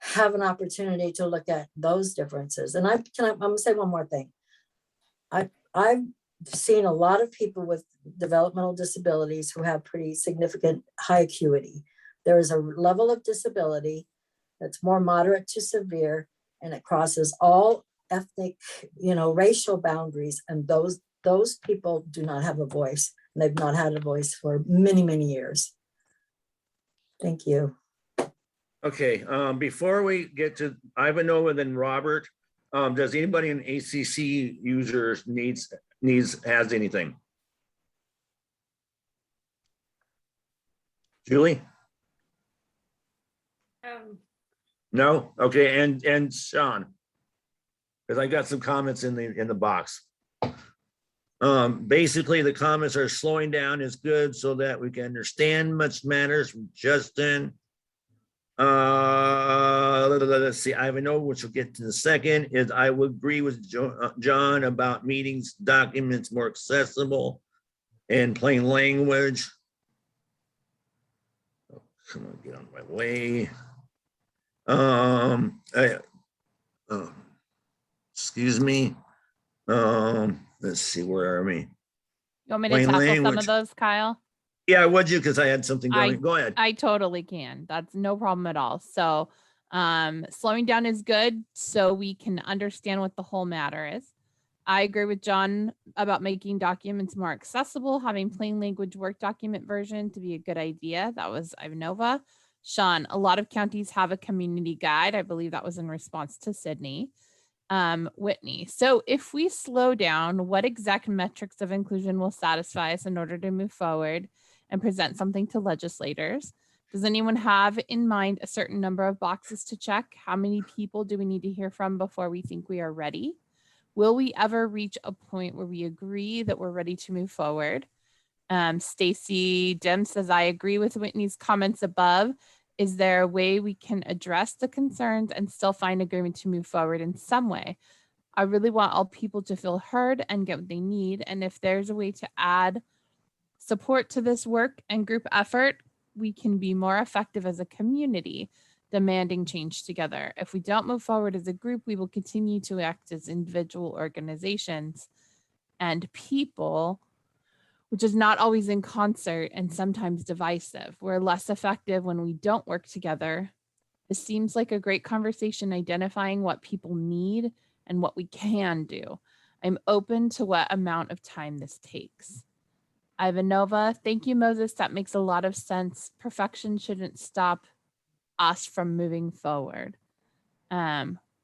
Speaker 21: have an opportunity to look at those differences. And I'm gonna say one more thing. I've seen a lot of people with developmental disabilities who have pretty significant high acuity, There is a level of disability that's more moderate to severe, and it crosses all ethnic, racial boundaries. And those people do not have a voice. And they've not had a voice for many, many years. Thank you.
Speaker 1: Okay, before we get to Ivanova, then Robert, does anybody in ACC users has anything? Julie? No? Okay, and Sean? Because I got some comments in the box. Basically, the comments are slowing down is good so that we can understand much matters from Justin. Let's see, Ivanova, which we'll get to in a second, is I would agree with John about meetings, documents more accessible and plain language. Oh, come on, get on my way. Excuse me. Let's see, where are we?
Speaker 17: You want me to
Speaker 1: Plain
Speaker 17: tackle some
Speaker 1: language.
Speaker 17: of those, Kyle?
Speaker 1: Yeah, would you? Because I had something going. Go ahead.
Speaker 17: I totally can. That's no problem at all. So slowing down is good so we can understand what the whole matter is. I agree with John about making documents more accessible, having plain language Word document version to be a good idea. That was Ivanova. Sean, a lot of counties have a community guide. I believe that was in response to Sydney. Whitney, so if we slow down, what exact metrics of inclusion will satisfy us in order to move forward and present something to legislators? Does anyone have in mind a certain number of boxes to check? How many people do we need to hear from before we think we are ready? Will we ever reach a point where we agree that we're ready to move forward? Stacy Dim says, I agree with Whitney's comments above. Is there a way we can address the concerns and still find agreement to move forward in some way? I really want all people to feel heard and get what they need. And if there's a way to add support to this work and group effort, we can be more effective as a community, demanding change together. If we don't move forward as a group, we will continue to act as individual organizations and people, which is not always in concert and sometimes divisive. We're less effective when we don't work together. This seems like a great conversation identifying what people need and what we can do. I'm open to what amount of time this takes. Ivanova, thank you, Moses. That makes a lot of sense. Perfection shouldn't stop us from moving forward.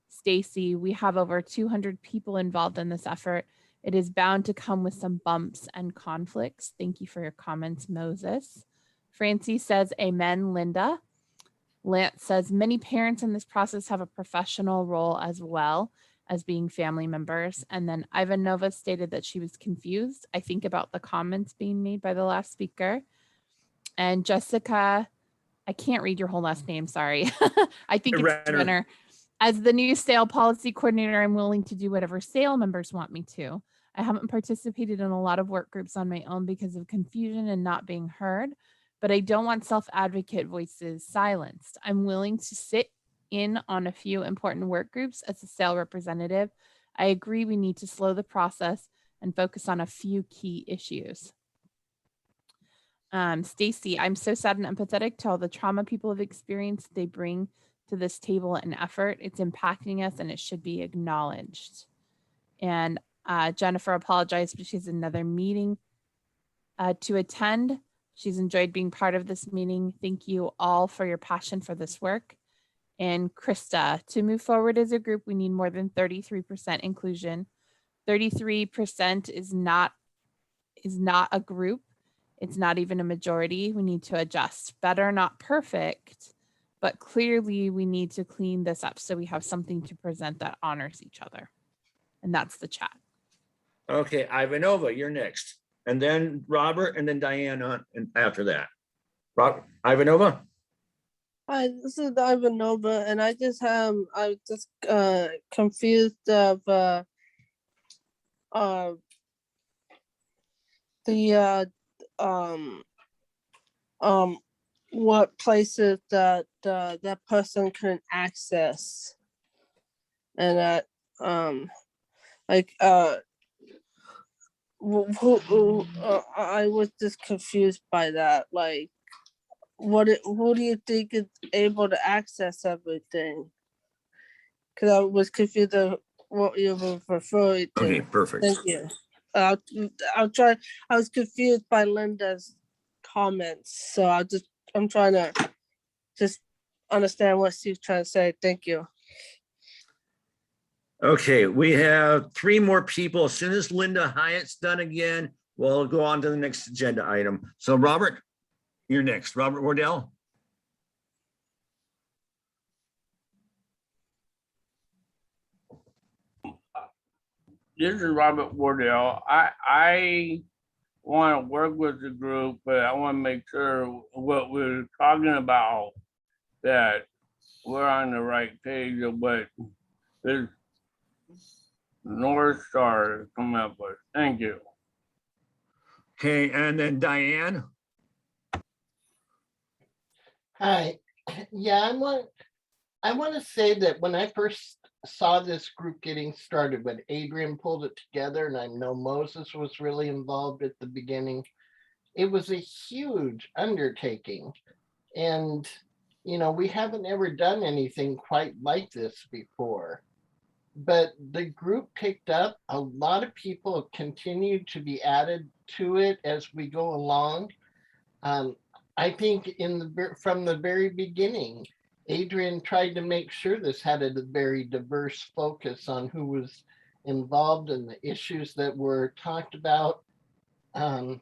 Speaker 17: Stacy, we have over 200 people involved in this effort. It is bound to come with some bumps and conflicts. Thank you for your comments, Moses. Francie says, amen, Linda. Lance says, many parents in this process have a professional role as well as being family members. And then Ivanova stated that she was confused, I think, about the comments being made by the last speaker. And Jessica, I can't read your whole last name, sorry. I think it's Renner. As the new sale policy coordinator, I'm willing to do whatever sale members want me to. I haven't participated in a lot of work groups on my own because of confusion and not being heard, but I don't want self-advocate voices silenced. I'm willing to sit in on a few important work groups as a sale representative. I agree we need to slow the process and focus on a few key issues. Stacy, I'm so sad and empathetic to all the trauma people have experienced. They bring to this table and effort. It's impacting us and it should be acknowledged. And Jennifer apologized, but she has another meeting to attend. She's enjoyed being part of this meeting. Thank you all for your passion for this work. And Krista, to move forward as a group, we need more than 33% inclusion. 33% is not a group. It's not even a majority. We need to adjust. Better, not perfect, but clearly we need to clean this up so we have something to present that honors each other. And that's the chat.
Speaker 1: Okay, Ivanova, you're next. And then Robert, and then Diana, and after that. Ivanova?
Speaker 10: Hi, this is Ivanova, and I was just confused of what places that that person can access, and that I was just confused by that. Like, who do you think is able to access everything? Because I was confused of what you were referring to.
Speaker 1: Okay, perfect.
Speaker 10: Thank you. I'll try. I was confused by Linda's comments, so I'm trying to just understand what she's trying to say. Thank you.
Speaker 1: Okay, we have 3 more people. As soon as Linda Hyatt's done again, we'll go on to the next agenda item. So Robert, you're next. Robert Wardell.
Speaker 20: This is Robert Wardell. I want to work with the group, but I want to make sure what we're talking about, that we're on the right page of what this North Star is coming up with. Thank you.
Speaker 1: Okay, and then Diane.
Speaker 5: Hi. Yeah, I want to say that when I first saw this group getting started, when Adrian pulled it together, and I know Moses was really involved at the beginning, it was a huge undertaking. And, you know, we haven't ever done anything quite like this before. But the group picked up. A lot of people have continued to be added to it as we go along. I think from the very beginning, Adrian tried to make sure this had a very diverse focus on who was involved and the issues that were talked about. And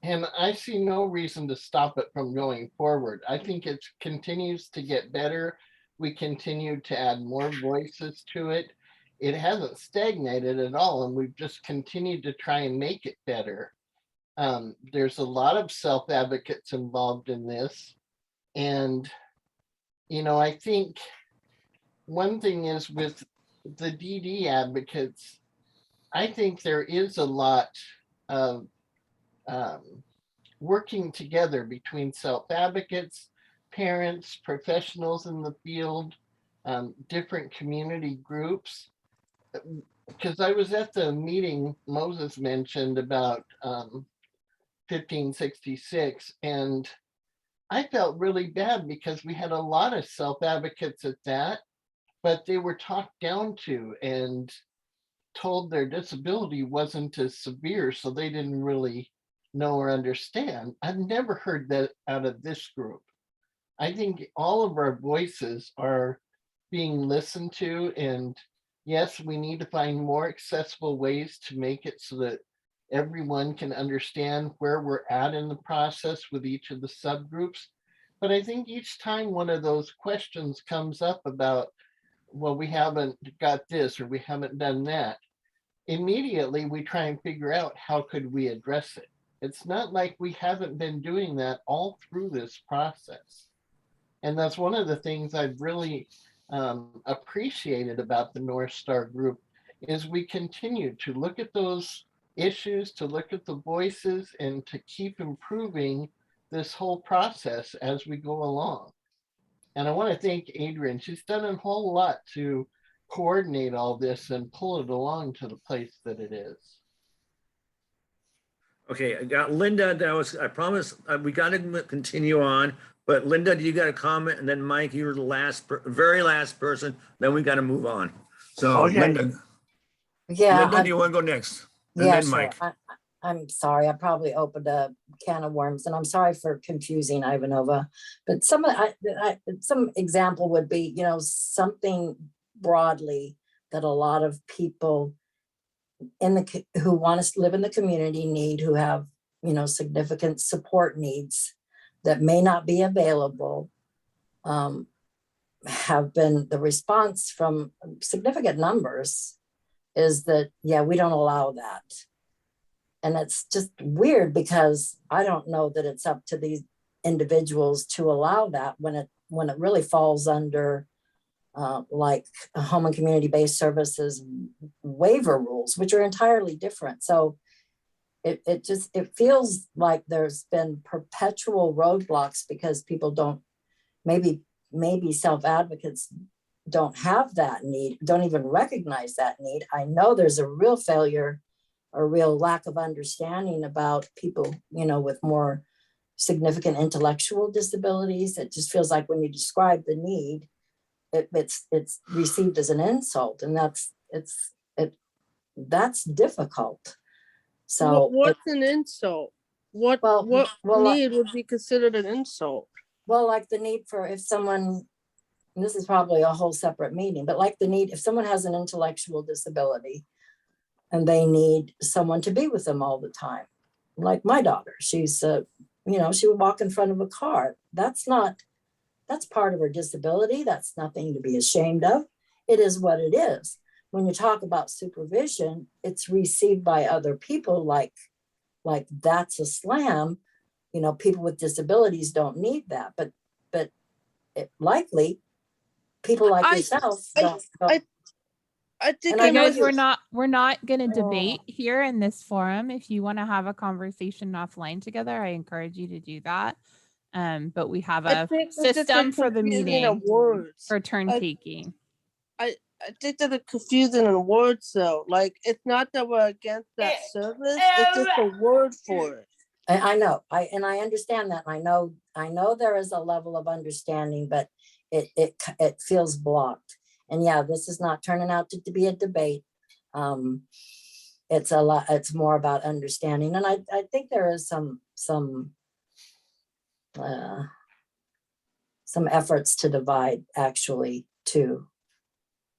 Speaker 5: I see no reason to stop it from going forward. I think it continues to get better. We continue to add more voices to it. It hasn't stagnated at all, and we've just continued to try and make it better. There's a lot of self-advocates involved in this. And, you know, I think one thing is with the DD advocates, I think there is a lot of working together between self-advocates, parents, professionals in the field, different community groups. Because I was at the meeting Moses mentioned about 1566, and I felt really bad because we had a lot of self-advocates at that, but they were talked down to and told their disability wasn't as severe, so they didn't really know or understand. I've never heard that out of this group. I think all of our voices are being listened to, and yes, we need to find more accessible ways to make it so that everyone can understand where we're at in the process with each of the subgroups. But I think each time one of those questions comes up about, well, we haven't got this or we haven't done that, immediately we try and figure out how could we address it. It's not like we haven't been doing that all through this process. And that's one of the things I've really appreciated about the North Star group is we continue to look at those issues, to look at the voices, and to keep improving this whole process as we go along. And I want to thank Adrian. She's done a whole lot to coordinate all this and pull it along to the place that it is.
Speaker 1: Okay, I got Linda. I promise we got to continue on. But Linda, you got a comment? And then Mike, you're the very last person. Then we got to move on. So
Speaker 21: Okay.
Speaker 1: Linda,
Speaker 21: Yeah.
Speaker 1: Linda, do you want to go next? And
Speaker 21: Yeah,
Speaker 1: then
Speaker 21: sure.
Speaker 1: Mike.
Speaker 21: I'm sorry. I probably opened a can of worms, and I'm sorry for confusing Ivanova. But some example would be, you know, something broadly that a lot of people who want to live in the community need, who have, you know, significant support needs that may not be available, have been the response from significant numbers is that, yeah, we don't allow that. And it's just weird because I don't know that it's up to these individuals to allow that when it really falls under like home and community-based services waiver rules, which are entirely different. So it feels like there's been perpetual roadblocks because people don't, maybe self-advocates don't have that need, don't even recognize that need. I know there's a real failure or real lack of understanding about people, you know, with more significant intellectual disabilities. It just feels like when you describe the need, it's received as an insult, and that's difficult. So
Speaker 10: What's an insult? What need would be considered an insult?
Speaker 21: Well, like the need for, if someone, and this is probably a whole separate meeting, but like the need, if someone has an intellectual disability and they need someone to be with them all the time, like my daughter, she's she would walk in front of a car. That's part of her disability. That's nothing to be ashamed of. It is what it is. When you talk about supervision, it's received by other people like that's a slam. People with disabilities don't need that, but likely people like yourself don't.
Speaker 10: I think
Speaker 17: You guys, we're not going to debate here in this forum. If you want to have a conversation offline together, I encourage you to do that. But we have a system for the meeting for turn taking.
Speaker 10: I think that it's confusing in words though. Like, it's not that we're against that service, it's just a word for it.
Speaker 21: I know. I understand that. I know there is a level of understanding, but it feels blocked. And yeah, this is not turning out to be a debate. It's more about understanding. And I think there is some efforts to divide actually too.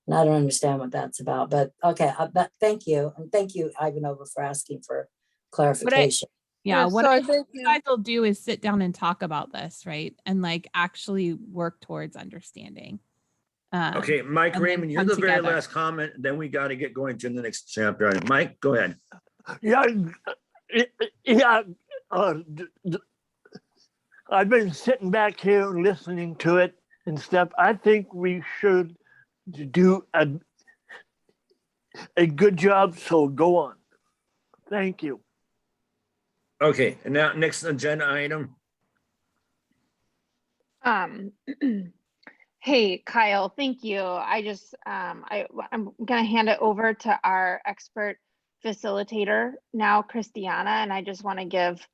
Speaker 21: And I don't understand what that's about, but okay. But thank you. And thank you, Ivanova, for asking for clarification.
Speaker 17: What you guys will do is sit down and talk about this, right? And like actually work towards understanding.
Speaker 1: Okay, Mike Raymond, you're the very last comment. Then we got to get going to the next chapter. Mike, go ahead.
Speaker 4: I've been sitting back here listening to it and stuff. I think we should do a good job, so go on. Thank you.
Speaker 1: Okay, and now next agenda item.
Speaker 2: Hey, Kyle, thank you. I'm gonna hand it over to our expert facilitator now, Christiana, and I just want to give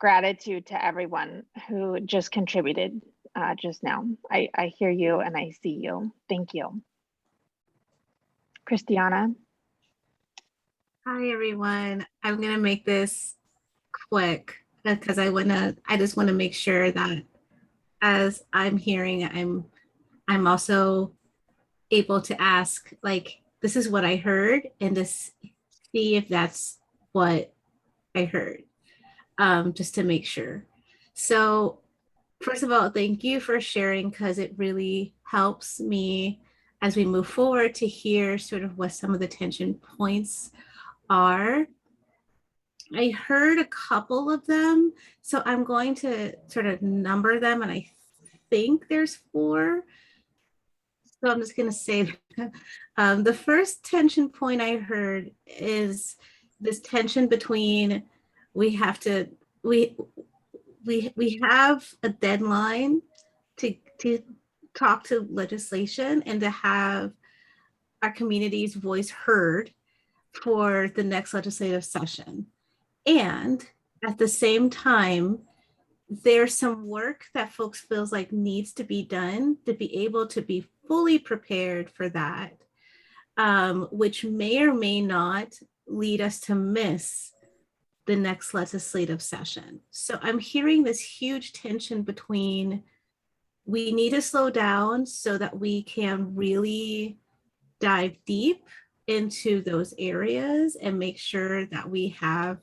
Speaker 2: gratitude to everyone who just contributed just now. I hear you and I see you. Thank you. Christiana.
Speaker 6: Hi, everyone. I'm gonna make this quick because I just want to make sure that as I'm hearing, I'm also able to ask, like, this is what I heard, and to see if that's what I heard, just to make sure. So first of all, thank you for sharing, because it really helps me as we move forward to hear sort of what some of the tension points are. I heard a couple of them, so I'm going to sort of number them, and I think there's 4. So I'm just going to say the first tension point I heard is this tension between we have a deadline to talk to legislation and to have our community's voice heard for the next legislative session. And at the same time, there's some work that folks feels like needs to be done to be able to be fully prepared for that, which may or may not lead us to miss the next legislative session. So I'm hearing this huge tension between we need to slow down so that we can really dive deep into those areas and make sure that we have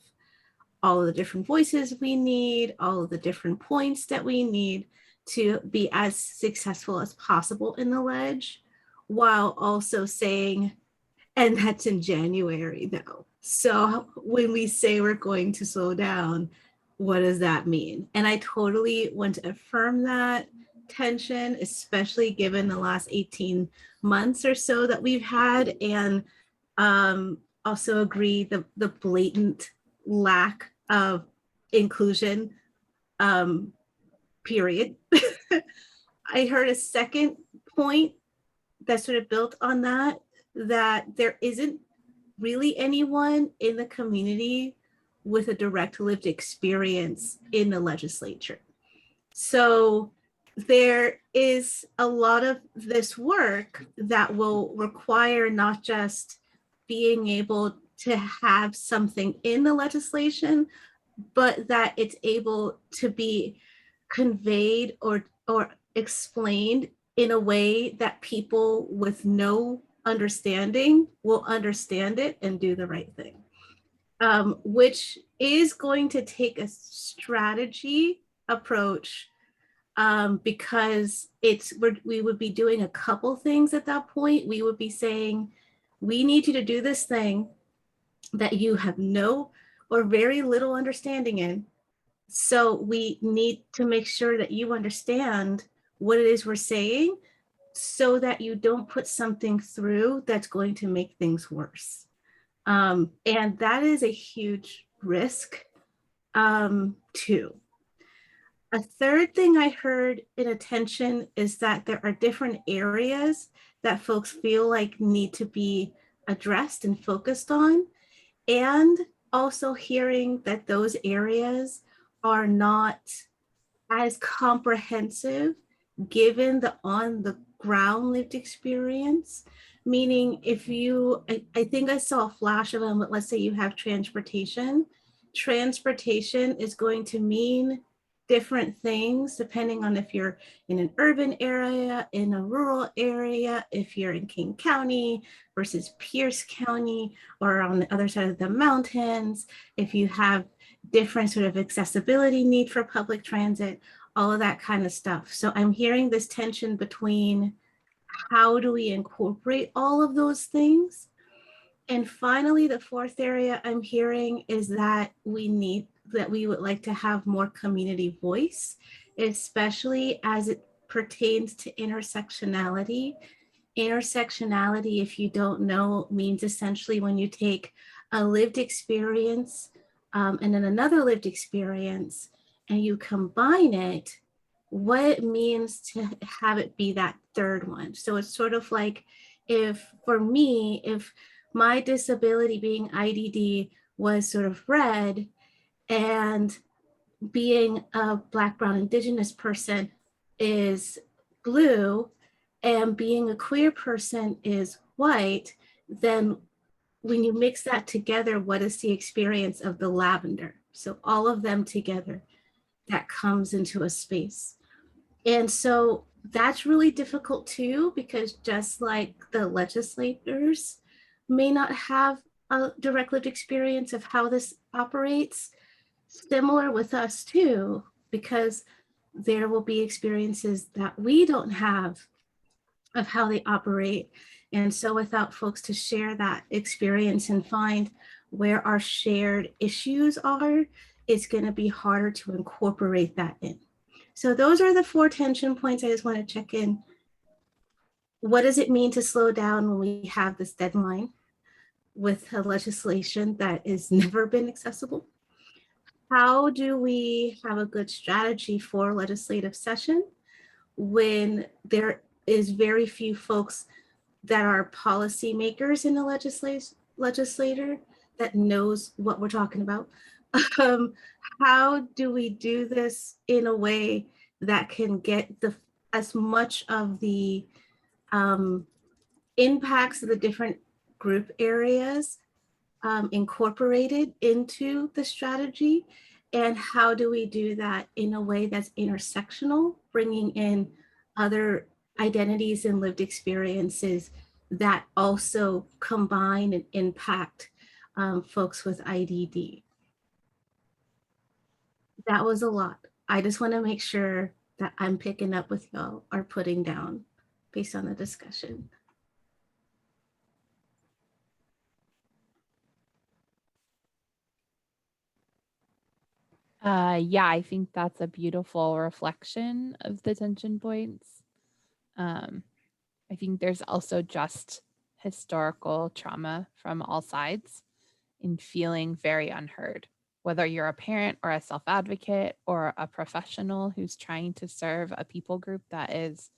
Speaker 6: all of the different voices we need, all of the different points that we need to be as successful as possible in the ledge, while also saying, and that's in January though. So when we say we're going to slow down, what does that mean? And I totally want to affirm that tension, especially given the last 18 months or so that we've had, and also agree the blatant lack of inclusion, period. I heard a second point that sort of built on that there isn't really anyone in the community with a direct lived experience in the legislature. So there is a lot of this work that will require not just being able to have something in the legislation, but that it's able to be conveyed or explained in a way that people with no understanding will understand it and do the right thing, which is going to take a strategy approach, because we would be doing a couple things at that point. We would be saying, we need you to do this thing that you have no or very little understanding in. So we need to make sure that you understand what it is we're saying, so that you don't put something through that's going to make things worse. And that is a huge risk, too. A third thing I heard in attention is that there are different areas that folks feel like need to be addressed and focused on, and also hearing that those areas are not as comprehensive given the on the ground lived experience. Meaning, if you, I think I saw a flash of them, but let's say you have transportation. Transportation is going to mean different things depending on if you're in an urban area, in a rural area, if you're in King County versus Pierce County, or on the other side of the mountains, if you have different sort of accessibility need for public transit, all of that kind of stuff. So I'm hearing this tension between how do we incorporate all of those things? And finally, the fourth area I'm hearing is that we would like to have more community voice, especially as it pertains to intersectionality. Intersectionality, if you don't know, means essentially when you take a lived experience and then another lived experience and you combine it, what it means to have it be that third one. So it's sort of like, for me, if my disability being IDD was sort of red, and being a Black, Brown, Indigenous person is blue, and being a queer person is white, then when you mix that together, what is the experience of the lavender? So all of them together, that comes into a space. And so that's really difficult too, because just like the legislators may not have a direct lived experience of how this operates, similar with us too, because there will be experiences that we don't have of how they operate. And so without folks to share that experience and find where our shared issues are, it's going to be harder to incorporate that in. So those are the 4 tension points I just want to check in. What does it mean to slow down when we have this deadline with a legislation that has never been accessible? How do we have a good strategy for legislative session when there is very few folks that are policymakers in the legislature that knows what we're talking about? How do we do this in a way that can get as much of the impacts of the different group areas incorporated into the strategy? And how do we do that in a way that's intersectional, bringing in other identities and lived experiences that also combine and impact folks with IDD? That was a lot. I just want to make sure that I'm picking up with y'all or putting down based on the discussion.
Speaker 17: Yeah, I think that's a beautiful reflection of the tension points. I think there's also just historical trauma from all sides in feeling very unheard, whether you're a parent or a self-advocate or a professional who's trying to serve a people group that is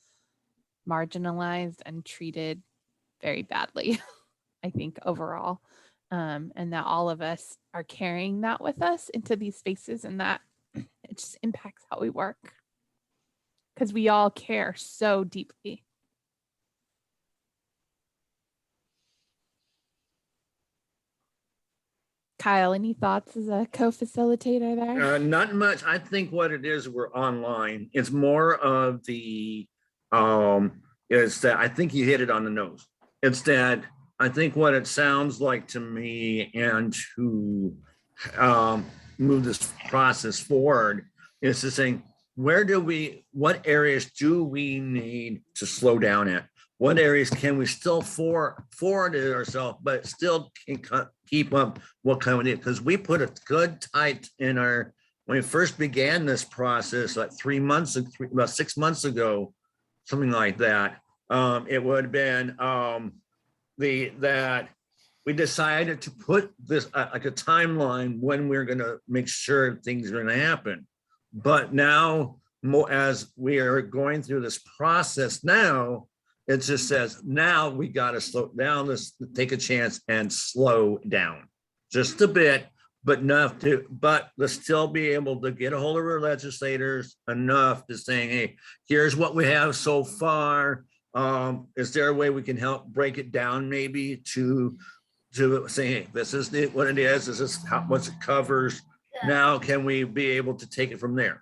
Speaker 17: marginalized and treated very badly, I think overall. and that all of us are carrying that with us into these spaces, and that it just impacts how we work because we all care so deeply. Kyle, any thoughts as a co-facilitator there?
Speaker 1: Not much. I think what it is, we're online. It's more of the, is that I think you hit it on the nose. It's that I think what it sounds like to me, and to move this process forward, is to saying, what areas do we need to slow down at? What areas can we still forward it ourselves, but still can keep up what kind of, because we put a good tight in our, when we first began this process, like about 6 months ago, something like that. It would have been that we decided to put this like a timeline when we're going to make sure things are going to happen. But now, as we are going through this process now, it just says, now we got to slow down, let's take a chance and slow down just a bit, but enough to, but let's still be able to get a hold of our legislators enough to saying, hey, here's what we have so far. Is there a way we can help break it down maybe to say, hey, this is what it is, this is how much it covers. Now, can we be able to take it from there?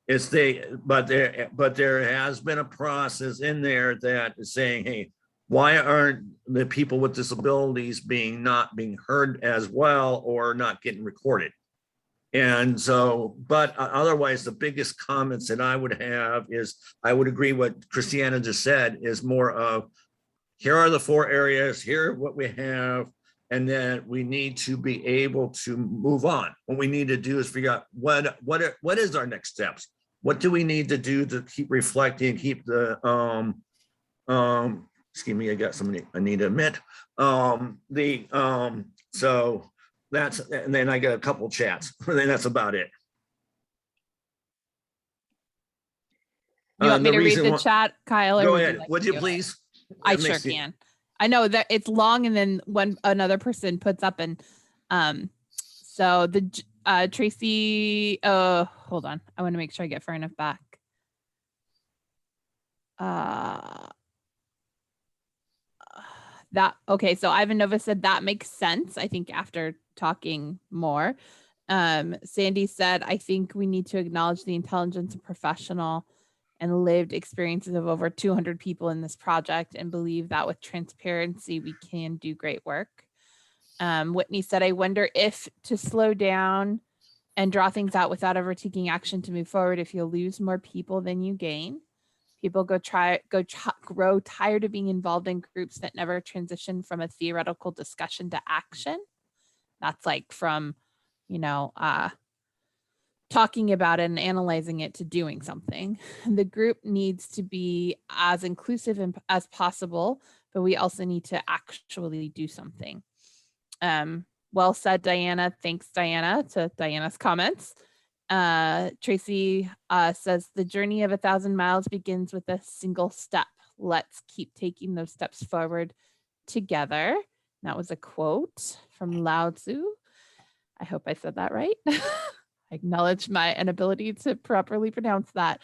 Speaker 1: But there has been a process in there that is saying, hey, why aren't the people with disabilities not being heard as well, or not getting recorded? And so, but otherwise, the biggest comments that I would have is, I would agree what Christiana just said, is more of, here are the 4 areas, here are what we have, and then we need to be able to move on. What we need to do is figure out what is our next steps? What do we need to do to keep reflecting, keep the, excuse me, I got somebody I need to admit. So that's, and then I got a couple chats, and then that's about it.
Speaker 17: You want me
Speaker 1: the
Speaker 17: to read
Speaker 1: reason
Speaker 17: the
Speaker 1: why-
Speaker 17: chat, Kyle? or
Speaker 1: Go
Speaker 17: would you
Speaker 1: ahead,
Speaker 17: like
Speaker 1: would
Speaker 17: to
Speaker 1: you
Speaker 17: do it?
Speaker 1: please?
Speaker 17: I
Speaker 1: That
Speaker 17: sure
Speaker 1: makes it-
Speaker 17: can. I know that it's long, and then when another person puts up, and so the Tracy, hold on, I want to make sure I get far enough back. That okay, so Ivan Nova said that makes sense, I think, after talking more. Sandy said, I think we need to acknowledge the intelligence and professional and lived experiences of over 200 people in this project, and believe that with transparency, we can do great work. Whitney said, I wonder if to slow down and draw things out without ever taking action to move forward, if you'll lose more people than you gain. People grow tired of being involved in groups that never transition from a theoretical discussion to action. That's like from, talking about it and analyzing it to doing something. The group needs to be as inclusive as possible, but we also need to actually do something. Well said, Diana. Thanks, Diana, to Diana's comments. Tracy says, the journey of 1,000 miles begins with a single step. Let's keep taking those steps forward together. That was a quote from Lao Tzu. I hope I said that right. I acknowledge my inability to properly pronounce that.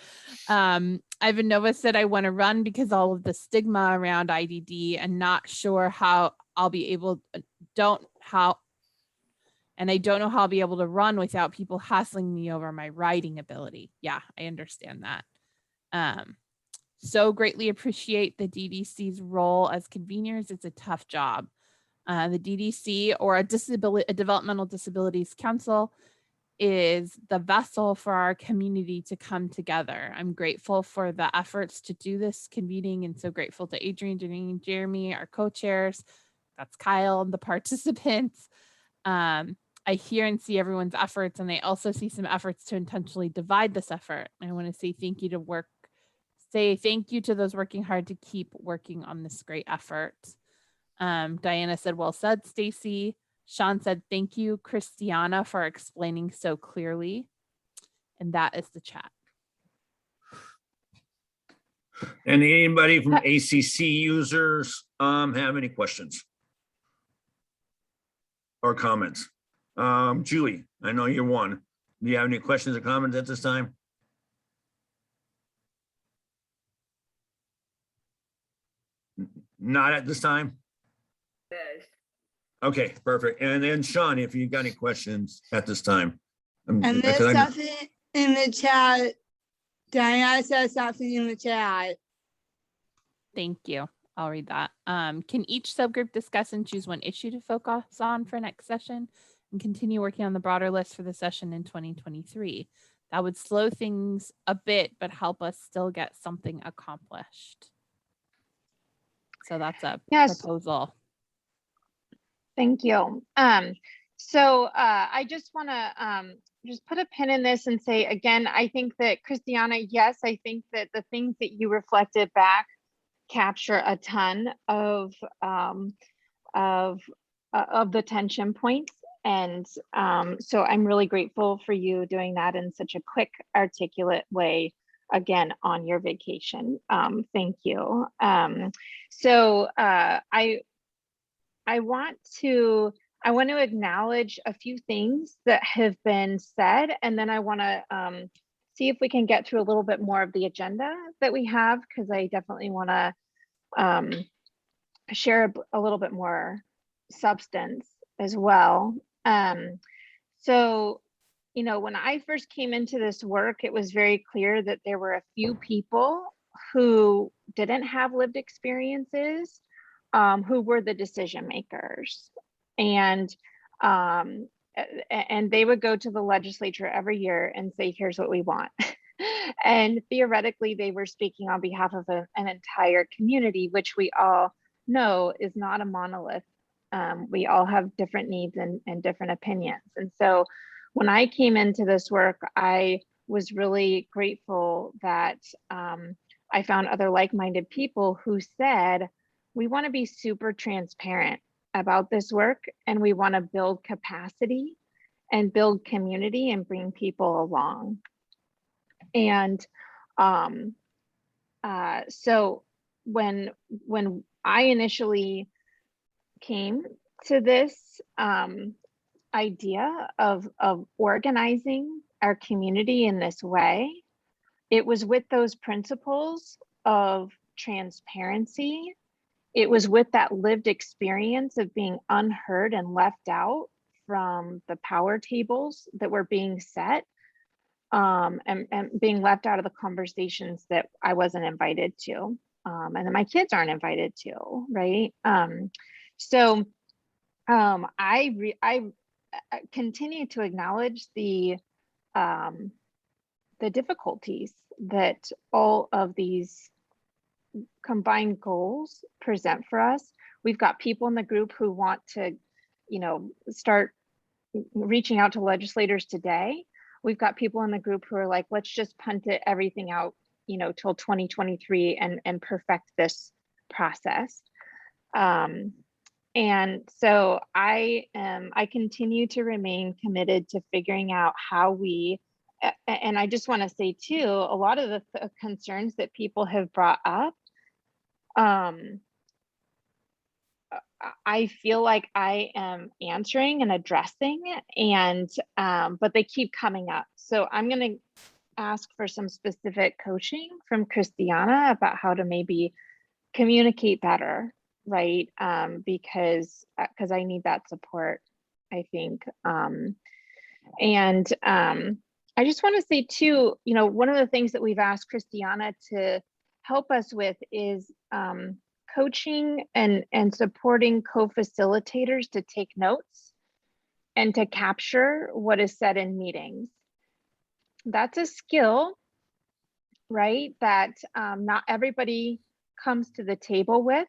Speaker 17: Ivan Nova said, I want to run because all of the stigma around IDD, and not sure how I'll be able, I don't know how I'll be able to run without people hassling me over my riding ability. Yeah, I understand that. So greatly appreciate the DDC's role as conveners. It's a tough job. The DDC, or a Developmental Disabilities Council, is the vessel for our community to come together. I'm grateful for the efforts to do this convening, and so grateful to Adrian, Janine, Jeremy, our co-chairs. That's Kyle and the participants. I hear and see everyone's efforts, and I also see some efforts to intentionally divide this effort. I want to say thank you to those working hard to keep working on this great effort. Diana said, well said, Stacy. Sean said, thank you, Christiana, for explaining so clearly. And that is the chat.
Speaker 1: And anybody from ACC users have any questions? or comments? Julie, I know you're one. Do you have any questions or comments at this time? Not at this time?
Speaker 11: Yes.
Speaker 1: Okay, perfect. And then Sean, if you got any questions at this time.
Speaker 7: And there's something in the chat. Diana says something in the chat.
Speaker 17: Thank you. I'll read that. Can each subgroup discuss and choose one issue to focus on for next session and continue working on the broader list for the session in 2023? That would slow things a bit, but help us still get something accomplished. So that's a proposal.
Speaker 2: Thank you. I just want to just put a pin in this and say again, I think that Christiana, yes, I think that the things that you reflected back capture a ton of the tension points. And so I'm really grateful for you doing that in such a quick, articulate way, again, on your vacation. Thank you. I want to acknowledge a few things that have been said, and then I want to see if we can get through a little bit more of the agenda that we have, because I definitely want to share a little bit more substance as well. You know, when I first came into this work, it was very clear that there were a few people who didn't have lived experiences, who were the decision makers. And they would go to the legislature every year and say, here's what we want. And theoretically, they were speaking on behalf of an entire community, which we all know is not a monolith. We all have different needs and different opinions. And so when I came into this work, I was really grateful that I found other like-minded people who said, we want to be super transparent about this work, and we want to build capacity and build community and bring people along. And so when I initially came to this idea of organizing our community in this way, it was with those principles of transparency. It was with that lived experience of being unheard and left out from the power tables that were being set, and being left out of the conversations that I wasn't invited to, and that my kids aren't invited to, right? I continue to acknowledge the difficulties that all of these combined goals present for us. We've got people in the group who want to, you know, start reaching out to legislators today. We've got people in the group who are like, let's just punt it everything out, you know, till 2023 and perfect this process. And so I continue to remain committed to figuring out how we, and I just want to say too, a lot of the concerns that people have brought up, I feel like I am answering and addressing, and but they keep coming up. So I'm going to ask for some specific coaching from Christiana about how to maybe communicate better, right? Because I need that support, I think. I just want to say too, you know, one of the things that we've asked Christiana to help us with is coaching and supporting co-facilitators to take notes and to capture what is said in meetings. That's a skill, right? That not everybody comes to the table with.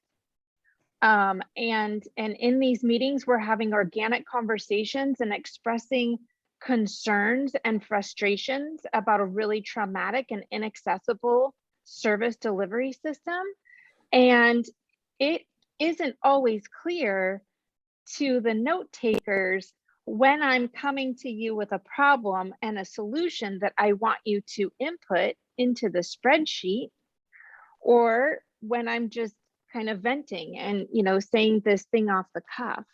Speaker 2: And in these meetings, we're having organic conversations and expressing concerns and frustrations about a really traumatic and inaccessible service delivery system. And it isn't always clear to the note takers when I'm coming to you with a problem and a solution that I want you to input into the spreadsheet, or when I'm just kind of venting and, you know, saying this thing off the cuff.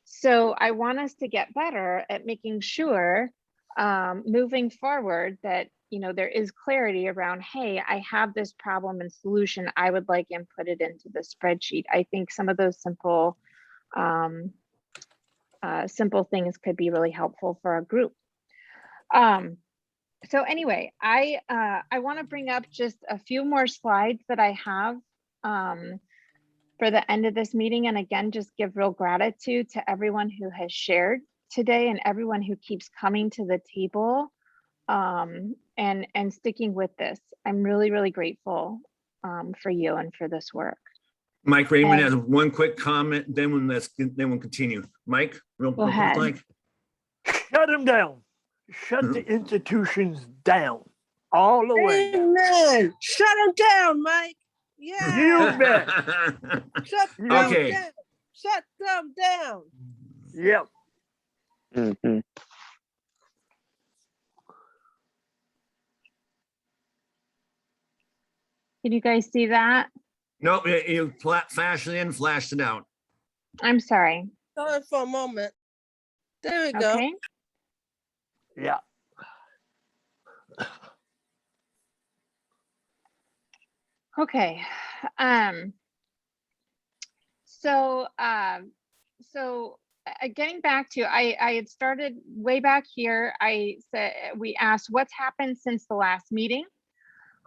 Speaker 2: So I want us to get better at making sure moving forward that, you know, there is clarity around, hey, I have this problem and solution. I would like inputted into the spreadsheet. I think some of those simple things could be really helpful for a group. So anyway, I want to bring up just a few more slides that I have for the end of this meeting. And again, just give real gratitude to everyone who has shared today and everyone who keeps coming to the table and sticking with this. I'm really, really grateful for you and for this work.
Speaker 1: Mike Raymond
Speaker 2: And-
Speaker 1: has one quick comment, then we'll continue. Mike, real
Speaker 2: Go
Speaker 1: quick,
Speaker 2: ahead.
Speaker 1: Mike.
Speaker 4: Shut them down. Shut the institutions down. All the way.
Speaker 10: Amen. Shut them down, Mike. Yeah.
Speaker 4: You bet.
Speaker 10: Shut them
Speaker 1: Okay.
Speaker 10: down. Shut them down.
Speaker 4: Yep.
Speaker 2: Can you guys see that?
Speaker 1: No, you flashed it in, flashed it out.
Speaker 2: I'm sorry.
Speaker 10: Hold it for a moment. There we go.
Speaker 2: Okay.
Speaker 4: Yeah.
Speaker 2: Okay. Getting back to, I had started way back here. I said, we asked what's happened since the last meeting.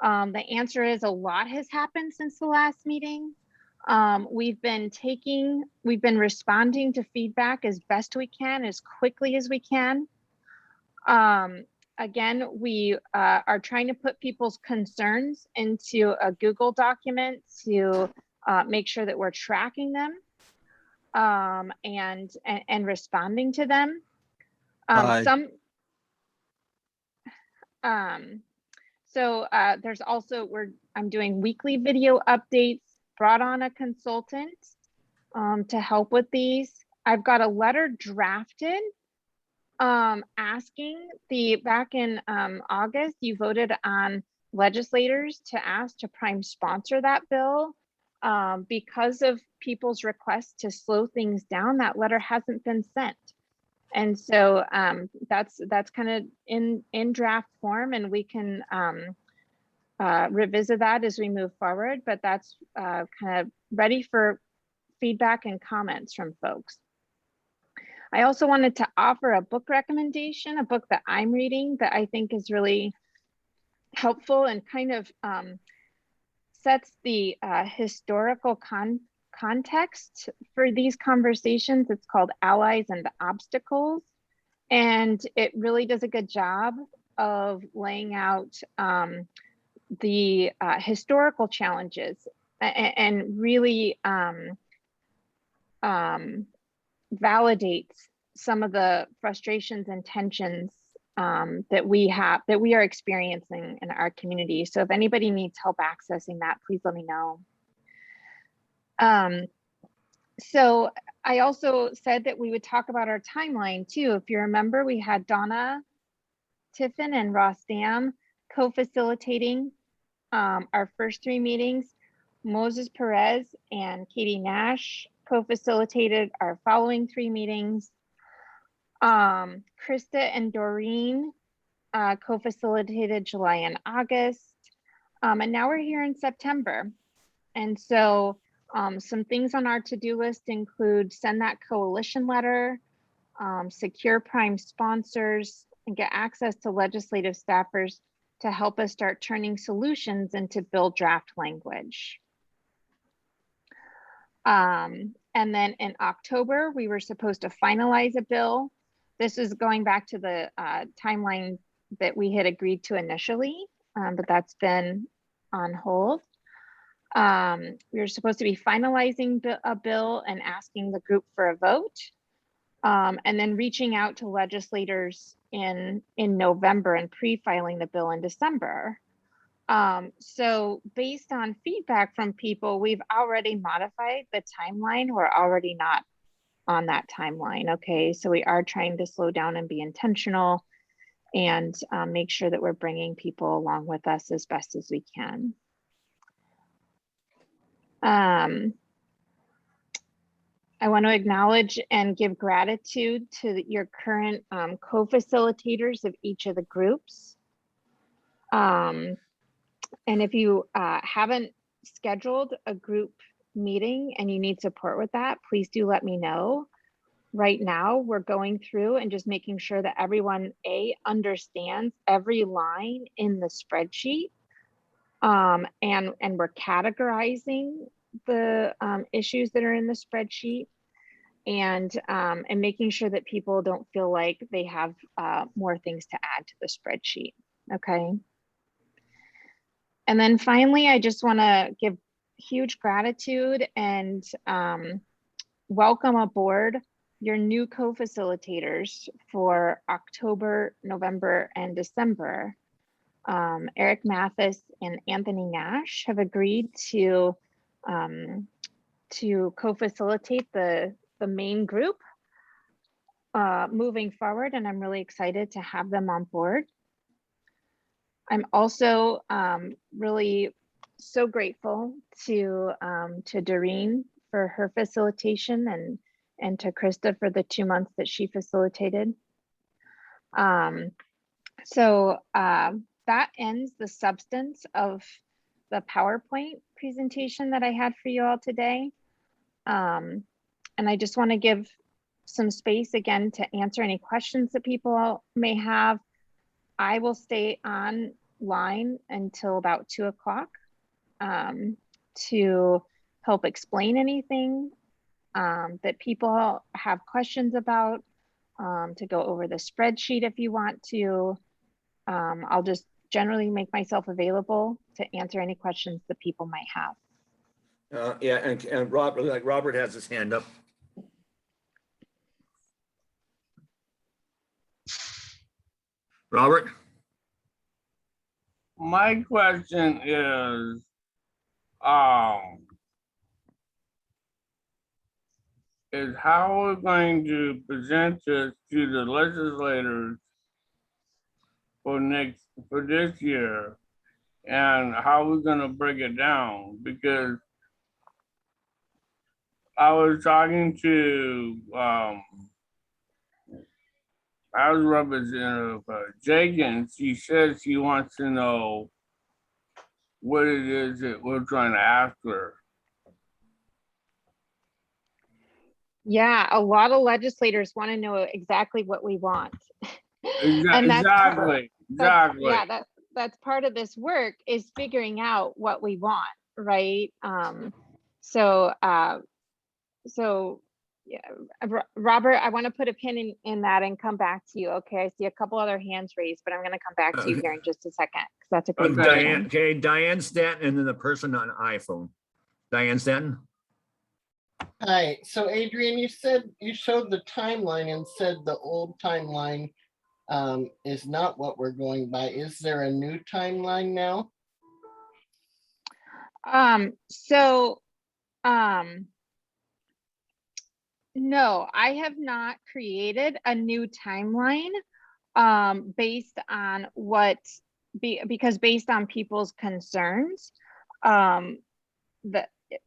Speaker 2: The answer is a lot has happened since the last meeting. We've been responding to feedback as best we can, as quickly as we can. Again, we are trying to put people's concerns into a Google document to make sure that we're tracking them and responding to them. There's also, I'm doing weekly video updates, brought on a consultant to help with these. I've got a letter drafted asking back in August, you voted on legislators to ask to prime sponsor that bill. Because of people's requests to slow things down, that letter hasn't been sent. And so that's kind of in draft form, and we can revisit that as we move forward, but that's kind of ready for feedback and comments from folks. I also wanted to offer a book recommendation, a book that I'm reading that I think is really helpful and kind of sets the historical context for these conversations. It's called Allies and Obstacles. And it really does a good job of laying out the historical challenges and really validates some of the frustrations and tensions that we are experiencing in our community. So if anybody needs help accessing that, please let me know. So I also said that we would talk about our timeline too. If you remember, we had Donna Tiffin and Ross Dam co-facilitating our first 3 meetings. Moses Perez and Katie Nash co-facilitated our following 3 meetings. Krista and Doreen co-facilitated July and August. And now we're here in September. And so some things on our to-do list include send that coalition letter, secure prime sponsors, and get access to legislative staffers to help us start turning solutions into bill draft language. And then in October, we were supposed to finalize a bill. This is going back to the timeline that we had agreed to initially, but that's been on hold. We were supposed to be finalizing a bill and asking the group for a vote, and then reaching out to legislators in November and pre-filing the bill in December. So based on feedback from people, we've already modified the timeline. We're already not on that timeline, okay? So we are trying to slow down and be intentional and make sure that we're bringing people along with us as best as we can. I want to acknowledge and give gratitude to your current co-facilitators of each of the groups. And if you haven't scheduled a group meeting and you need support with that, please do let me know. Right now, we're going through and just making sure that everyone understands every line in the spreadsheet, and we're categorizing the issues that are in the spreadsheet, and making sure that people don't feel like they have more things to add to the spreadsheet. Okay. And then finally, I just want to give huge gratitude and welcome aboard your new co-facilitators for October, November, and December. Eric Mathis and Anthony Nash have agreed to co-facilitate the main group moving forward, and I'm really excited to have them on board. I'm also really so grateful to Doreen for her facilitation and to Krista for the 2 months that she facilitated. So that ends the substance of the PowerPoint presentation that I had for you all today. And I just want to give some space again to answer any questions that people may have. I will stay online until about 2 o'clock to help explain anything that people have questions about, to go over the spreadsheet if you want to. I'll just generally make myself available to answer any questions that people might have.
Speaker 1: Yeah, and Robert has his hand up. Robert?
Speaker 20: My question is, how we're going to present this to the legislators for this year, and how we're going to break it down, because I was talking to I was Representative Jenkins. She says she wants to know what it is that we're trying to ask her.
Speaker 2: Yeah, a lot of legislators want to know exactly what we want.
Speaker 20: Exactly.
Speaker 2: Yeah, that's part of this work, is figuring out what we want, right? So yeah, Robert, I want to put a pin in that and come back to you. Okay, I see a couple other hands raised, but I'm going to come back to you here in just a second, because that's a good question.
Speaker 1: Diane Stanton, and then the person on iPhone. Diane Stanton.
Speaker 5: Hi, so Adrian, you said you showed the timeline and said the old timeline is not what we're going by. Is there a new timeline now?
Speaker 2: No, I have not created a new timeline based on because based on people's concerns.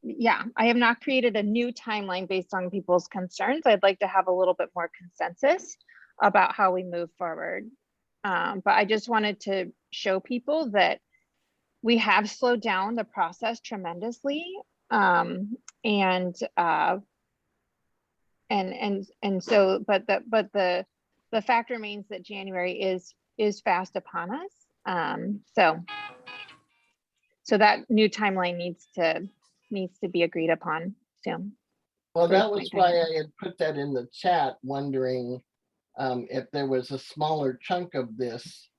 Speaker 2: Yeah, I have not created a new timeline based on people's concerns. I'd like to have a little bit more consensus about how we move forward. But I just wanted to show people that we have slowed down the process tremendously. And so, but the fact remains that January is fast upon us. So that new timeline needs to be agreed upon soon.
Speaker 5: Well, that was why I had put that in the chat, wondering if there was a smaller chunk of this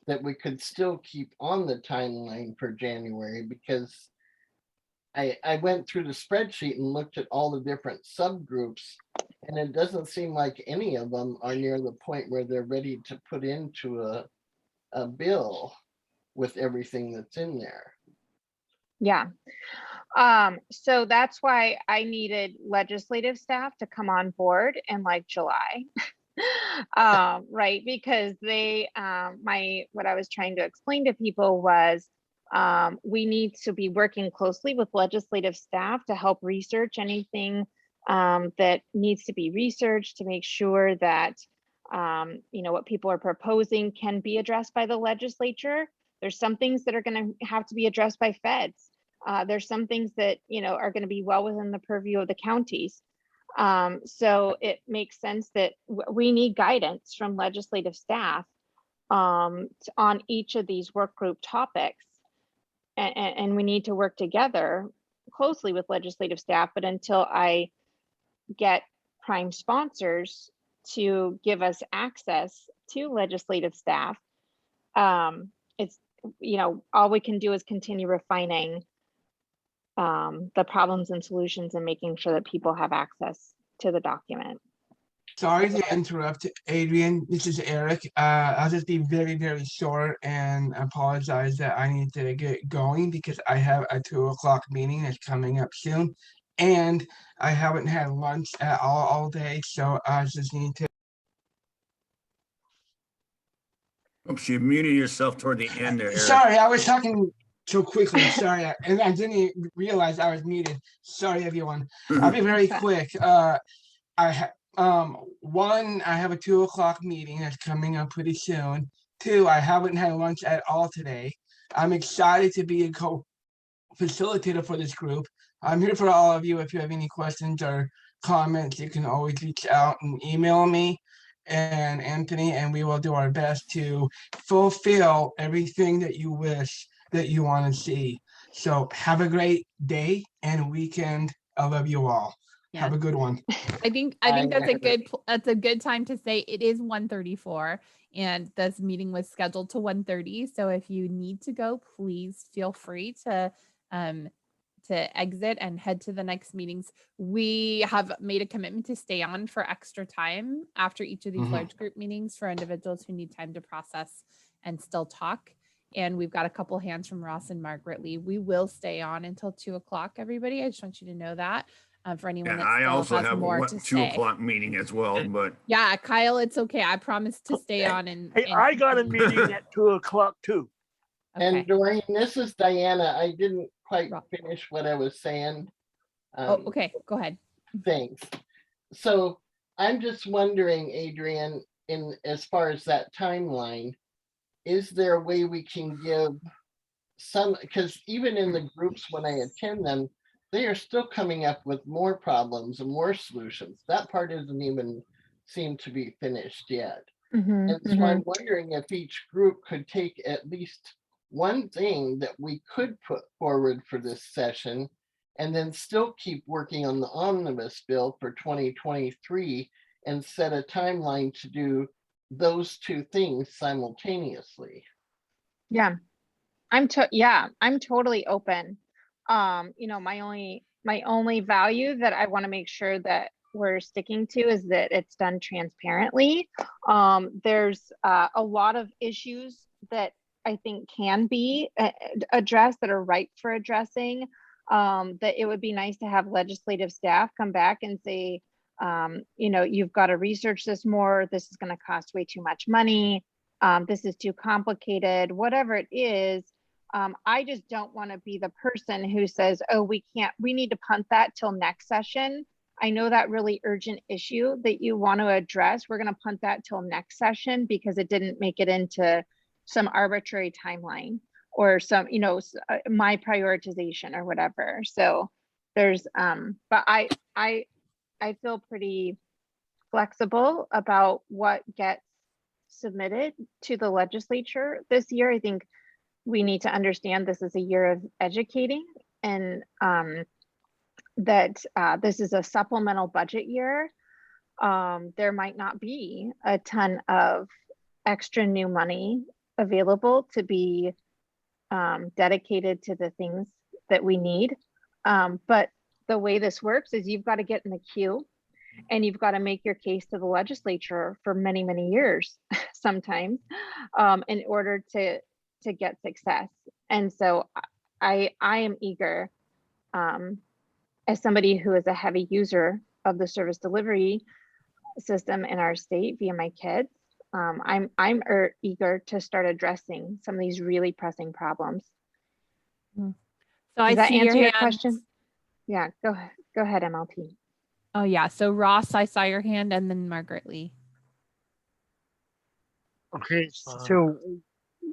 Speaker 5: that we could still keep on the timeline for January, because I went through the spreadsheet and looked at all the different subgroups, and it doesn't seem like any of them are near the point where they're ready to put into a bill with everything that's in there.
Speaker 2: Yeah. So that's why I needed legislative staff to come on board in like July. Right, because they what I was trying to explain to people was we need to be working closely with legislative staff to help research anything that needs to be researched to make sure that what people are proposing can be addressed by the legislature. There's some things that are going to have to be addressed by feds. There's some things that are going to be well within the purview of the counties. So it makes sense that we need guidance from legislative staff on each of these work group topics. And we need to work together closely with legislative staff, but until I get prime sponsors to give us access to legislative staff, it's, all we can do is continue refining the problems and solutions and making sure that people have access to the document.
Speaker 9: Sorry to interrupt, Adrian. This is Eric. I'll just be very, very short and apologize that I need to get going because I have a 2 o'clock meeting that's coming up soon. And I haven't had lunch at all day, so I just need to.
Speaker 1: Oops, you muted yourself toward the end there, Eric.
Speaker 9: Sorry, I was talking so quickly. Sorry, and I didn't realize I was muted. Sorry, everyone. I'll be very quick. One, I have a 2 o'clock meeting that's coming up pretty soon. 2, I haven't had lunch at all today. I'm excited to be a co-facilitator for this group. I'm here for all of you. If you have any questions or comments, you can always reach out and email me and Anthony, and we will do our best to fulfill everything that you wish that you want to see. So have a great day and weekend. I love you all.
Speaker 17: Yeah.
Speaker 9: Have a good one.
Speaker 17: I think that's a good time to say it is 1:34 and this meeting was scheduled to 1:30. So if you need to go, please feel free to exit and head to the next meetings. We have made a commitment to stay on for extra time after each of these large group meetings for individuals who need time to process and still talk. And we've got a couple hands from Ross and Margaret Lee. We will stay on until 2 o'clock, everybody. I just want you to know that. For anyone that
Speaker 1: I
Speaker 17: still
Speaker 1: also
Speaker 17: has
Speaker 1: have
Speaker 17: more
Speaker 1: a
Speaker 17: to
Speaker 1: 2
Speaker 17: say.
Speaker 1: o'clock meeting as well, but
Speaker 17: Yeah, Kyle, it's okay. I promise to stay on and.
Speaker 4: Hey, I got a meeting at 2 o'clock too.
Speaker 2: Okay.
Speaker 5: And Doreen, this is Diana. I didn't quite finish what I was saying.
Speaker 17: Okay, go ahead.
Speaker 5: Thanks. So I'm just wondering, Adrian, as far as that timeline, is there a way we can give some, because even in the groups when I attend them, they are still coming up with more problems and more solutions. That part doesn't even seem to be finished yet. And so I'm wondering if each group could take at least one thing that we could put forward for this session and then still keep working on the omnibus bill for 2023 and set a timeline to do those two things simultaneously.
Speaker 2: Yeah, I'm totally open. My only value that I want to make sure that we're sticking to is that it's done transparently. There's a lot of issues that I think can be addressed that are ripe for addressing. That it would be nice to have legislative staff come back and say, you've got to research this more. This is going to cost way too much money. This is too complicated, whatever it is. I just don't want to be the person who says, oh, we need to punt that till next session. I know that really urgent issue that you want to address. We're going to punt that till next session because it didn't make it into some arbitrary timeline or some, my prioritization or whatever. So there's, but I feel pretty flexible about what gets submitted to the legislature this year. I think we need to understand this is a year of educating and that this is a supplemental budget year. There might not be a ton of extra new money available to be dedicated to the things that we need. But the way this works is you've got to get in the queue and you've got to make your case to the legislature for many, many years sometimes in order to get success. And so I am eager as somebody who is a heavy user of the service delivery system in our state via my kids. I'm eager to start addressing some of these really pressing problems.
Speaker 17: So I
Speaker 2: Does that
Speaker 17: see
Speaker 2: answer your
Speaker 17: hand.
Speaker 2: question? Yeah, go ahead, MLP.
Speaker 17: Oh yeah, so Ross, I saw your hand, and then Margaret Lee.
Speaker 8: Okay, so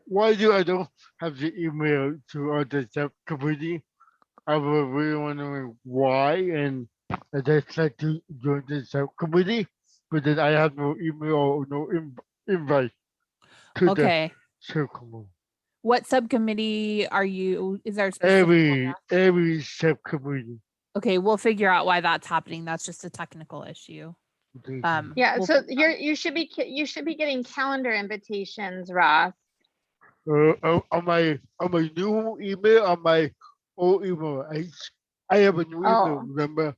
Speaker 8: why do I don't have the email to the subcommittee? I was really wondering why, and I just like to join the subcommittee, but then I have no email or no invite to the
Speaker 17: Okay.
Speaker 8: subcommittee.
Speaker 17: What subcommittee are you? Is there a specific one?
Speaker 8: Every subcommittee.
Speaker 17: Okay, we'll figure out why that's happening. That's just a technical issue.
Speaker 2: Yeah,
Speaker 17: we'll
Speaker 2: so
Speaker 17: figure
Speaker 2: you're you should be getting calendar invitations, Ross.
Speaker 8: On my new email, on my old email, I have a new email.
Speaker 2: Oh.
Speaker 8: Remember?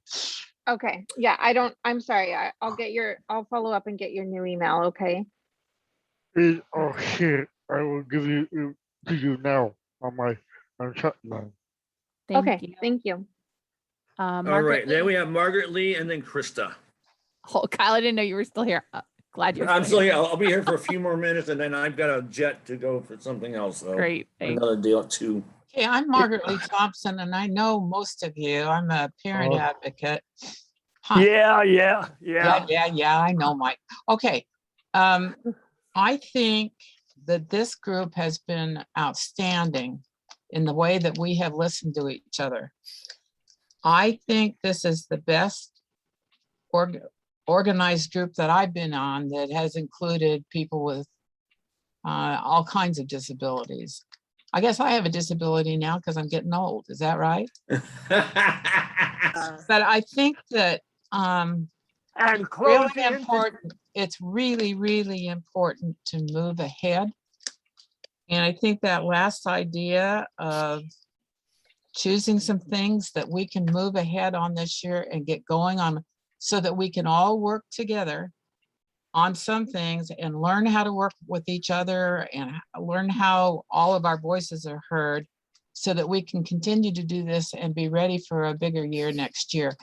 Speaker 2: Okay, yeah, I'm sorry. I'll follow up and get your new email, okay?
Speaker 8: Oh shit! I will give you to you now on my chat line.
Speaker 2: Okay, thank you.
Speaker 1: All
Speaker 17: Margaret
Speaker 1: right, then we have Margaret Lee and then Krista.
Speaker 17: Oh, Kyle, I didn't know you were still here. Glad you're
Speaker 1: I'm
Speaker 17: still
Speaker 1: still
Speaker 17: here.
Speaker 1: here. I'll be here for a few more minutes and then I've got a jet to go for something else. So
Speaker 17: Great, thanks.
Speaker 1: another deal too.
Speaker 12: Hey, I'm Margaret Lee Thompson, and I know most of you. I'm a parent
Speaker 4: Oh.
Speaker 12: advocate. Huh.
Speaker 4: Yeah.
Speaker 12: Yeah, I know, Mike. Okay. I think that this group has been outstanding in the way that we have listened to each other. I think this is the best organized group that I've been on that has included people with all kinds of disabilities. I guess I have a disability now because I'm getting old. Is that right? But I think that it's really important. It's really, really important to move ahead. And I think that last idea of choosing some things that we can move ahead on this year and get going on so that we can all work together on some things and learn how to work with each other and learn how all of our voices are heard so that we can continue to do this and be ready for a bigger year next year.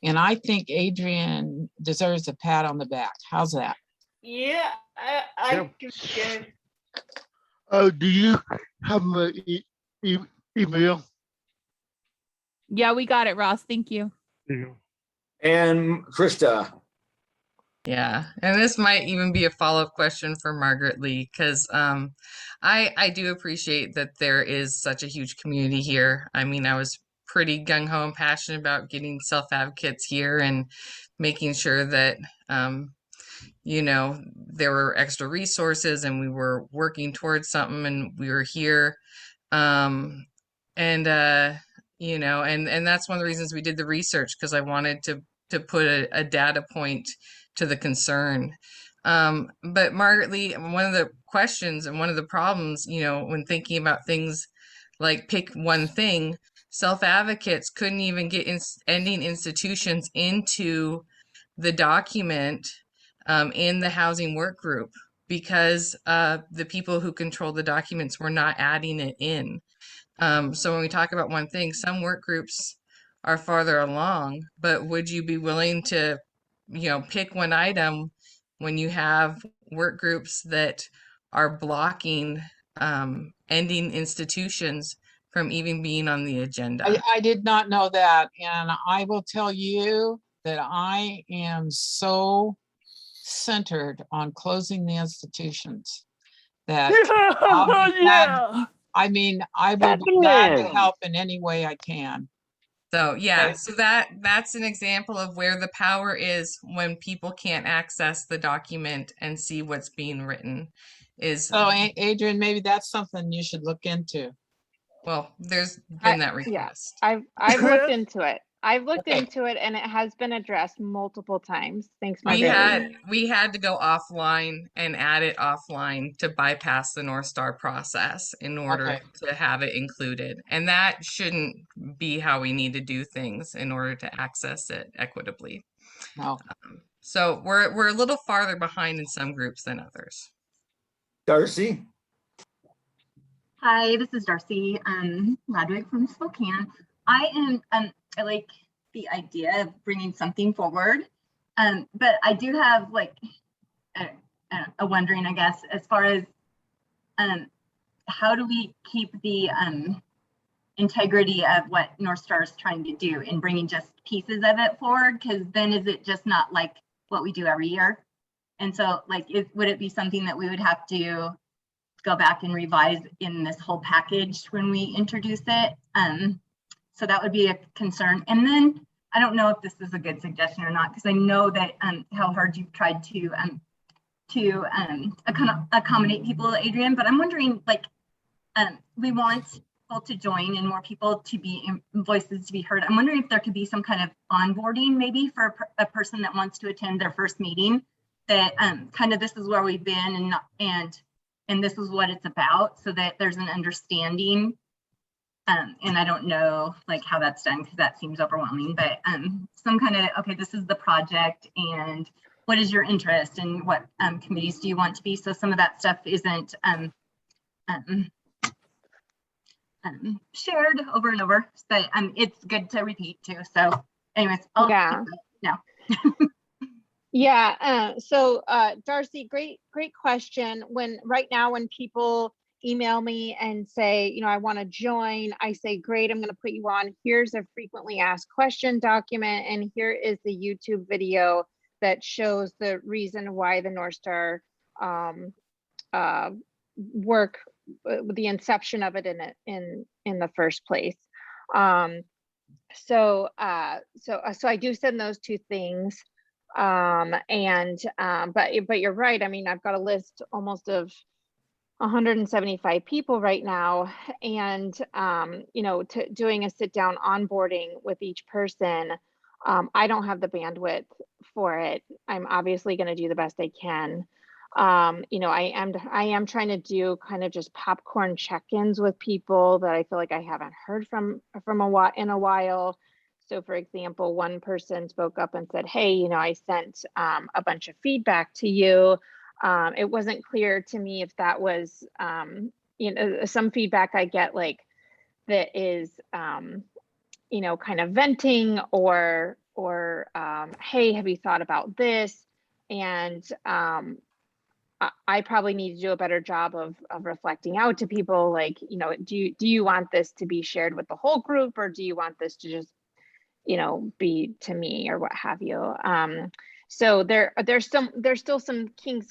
Speaker 12: And I think Adrian deserves a pat on the back. How's that?
Speaker 11: Yeah, I can.
Speaker 8: Do you have my email?
Speaker 17: Yeah, we got it, Ross. Thank you.
Speaker 1: And Krista.
Speaker 22: Yeah, and this might even be a follow-up question for Margaret Lee, because I do appreciate that there is such a huge community here. I mean, I was pretty gung-ho and passionate about getting self-advocates here and making sure that you know, there were extra resources and we were working towards something and we were here. You know, and that's one of the reasons we did the research, because I wanted to put a data point to the concern. But Margaret Lee, one of the questions and one of the problems, you know, when thinking about things like pick one thing, self-advocates couldn't even get ending institutions into the document in the housing work group because the people who control the documents were not adding it in. So when we talk about one thing, some work groups are farther along, but would you be willing to, you know, pick one item when you have work groups that are blocking ending institutions from even being on the agenda?
Speaker 12: I did not know that. And I will tell you that I am so centered on closing the institutions that I'll be glad, I mean, I will be glad to help in any way I can.
Speaker 22: So yeah, so that's an example of where the power is when people can't access the document and see what's being written.
Speaker 12: So Adrian, maybe that's something you should look into.
Speaker 22: Well, there's been that request.
Speaker 2: Yeah, I've looked into it. I've looked into it and it has been addressed multiple times. Thanks, Margaret.
Speaker 22: We had to go offline and add it offline to bypass the North Star process in order to have it included. And that shouldn't be how we need to do things in order to access it equitably.
Speaker 12: No.
Speaker 22: So we're a little farther behind in some groups than others.
Speaker 1: Darcy.
Speaker 23: Hi, this is Darcy Ladwig from Spokane. I like the idea of bringing something forward, but I do have like a wondering, I guess, as far as how do we keep the integrity of what North Star is trying to do and bringing just pieces of it forward, because then is it just not like what we do every year? And so like, would it be something that we would have to go back and revise in this whole package when we introduce it? So that would be a concern. And then I don't know if this is a good suggestion or not, because I know that how hard you've tried to accommodate people, Adrian, but I'm wondering, like, we want people to join and more people to be voices to be heard. I'm wondering if there could be some kind of onboarding maybe for a person that wants to attend their first meeting, that kind of, this is where we've been and this is what it's about, so that there's an understanding. And I don't know like how that's done, because that seems overwhelming, but some kind of, okay, this is the project and what is your interest and what committees do you want to be? So some of that stuff isn't shared over and over, but it's good to repeat too. So anyways, I'll keep now.
Speaker 2: Yeah, so Darcy, great question. Right now when people email me and say, you know, I want to join, I say, great, I'm going to put you on. Here's a frequently asked question document, and here is the YouTube video that shows the reason why the North Star work, the inception of it in the first place. So I do send those two things. But you're right. I mean, I've got a list almost of 175 people right now, and you know, doing a sit down onboarding with each person, I don't have the bandwidth for it. I'm obviously going to do the best I can. You know, I am trying to do kind of just popcorn check-ins with people that I feel like I haven't heard from in a while. So for example, one person spoke up and said, hey, you know, I sent a bunch of feedback to you. It wasn't clear to me if that was, you know, some feedback I get like that is, you know, kind of venting or hey, have you thought about this? And I probably need to do a better job of reflecting out to people, like, you know, do you want this to be shared with the whole group, or do you want this to just, you know, be to me or what have you? So there's still some kinks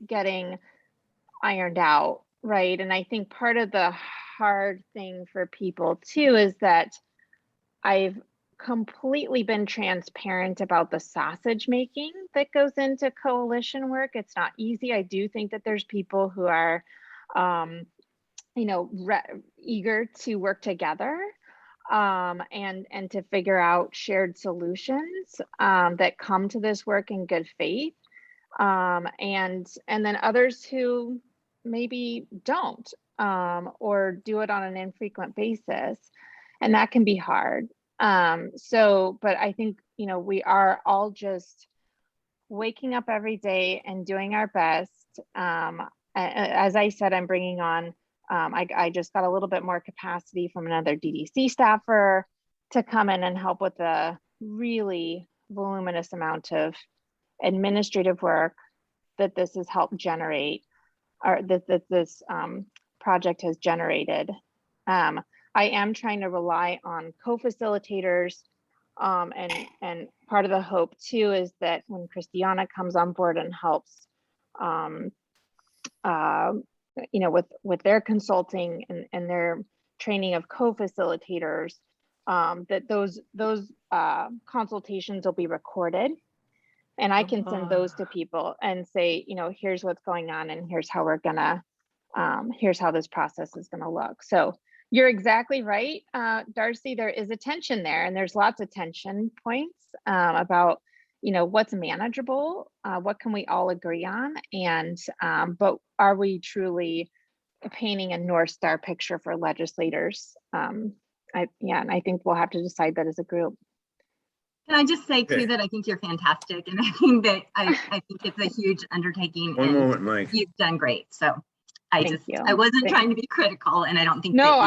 Speaker 2: getting ironed out, right? And I think part of the hard thing for people too is that I've completely been transparent about the sausage making that goes into coalition work. It's not easy. I do think that there's people who are, you know, eager to work together and to figure out shared solutions that come to this work in good faith. And then others who maybe don't or do it on an infrequent basis, and that can be hard. But I think, you know, we are all just waking up every day and doing our best. As I said, I'm bringing on, I just got a little bit more capacity from another DDC staffer to come in and help with the really voluminous amount of administrative work that this has helped generate, or that this project has generated. I am trying to rely on co-facilitators, and part of the hope too is that when Christiana comes on board and helps, you know, with their consulting and their training of co-facilitators, that those consultations will be recorded, and I can send those to people and say, you know, here's what's going on, and here's how we're gonna, here's how this process is gonna look. So you're exactly right, Darcy. There is a tension there, and there's lots of tension points about, you know, what's manageable, what can we all agree on, and but are we truly painting a North Star picture for legislators? And I think we'll have to decide that as a group.
Speaker 23: Can I just say too that I think you're fantastic, and I think that I think it's a huge undertaking.
Speaker 1: One moment, Mike.
Speaker 23: You've done great. So I wasn't trying to be critical, and I don't think
Speaker 2: no.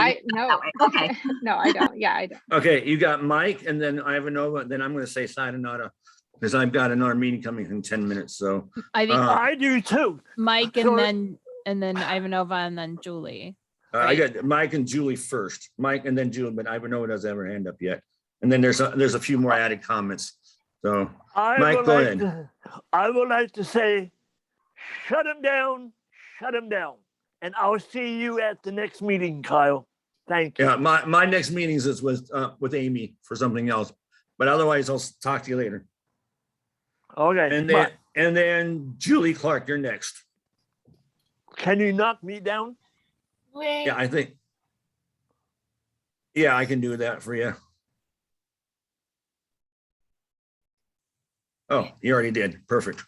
Speaker 23: Okay.
Speaker 2: No, I don't. Yeah, I don't.
Speaker 1: Okay, you got Mike, and then Ivanova, then I'm going to say Sayonara, because I've got another meeting coming in 10 minutes. So
Speaker 17: I think
Speaker 4: I do too.
Speaker 17: Mike,
Speaker 4: So-
Speaker 17: and then Ivanova, and then Julie.
Speaker 1: I got Mike and Julie first, Mike and then Julie, but I don't know who doesn't have her hand up yet. And then there's a few more added comments. So Mike, go ahead.
Speaker 4: I would like to say, shut him down, and I'll see you at the next meeting, Kyle. Thank you.
Speaker 1: Yeah, my next meetings is with Amy for something else, but otherwise I'll talk to you later.
Speaker 4: Okay.
Speaker 1: And then Julie Clark, you're next.
Speaker 4: Can you knock me down?
Speaker 1: Yeah, I think. Yeah, I can do that for you. Oh, you already did. Perfect.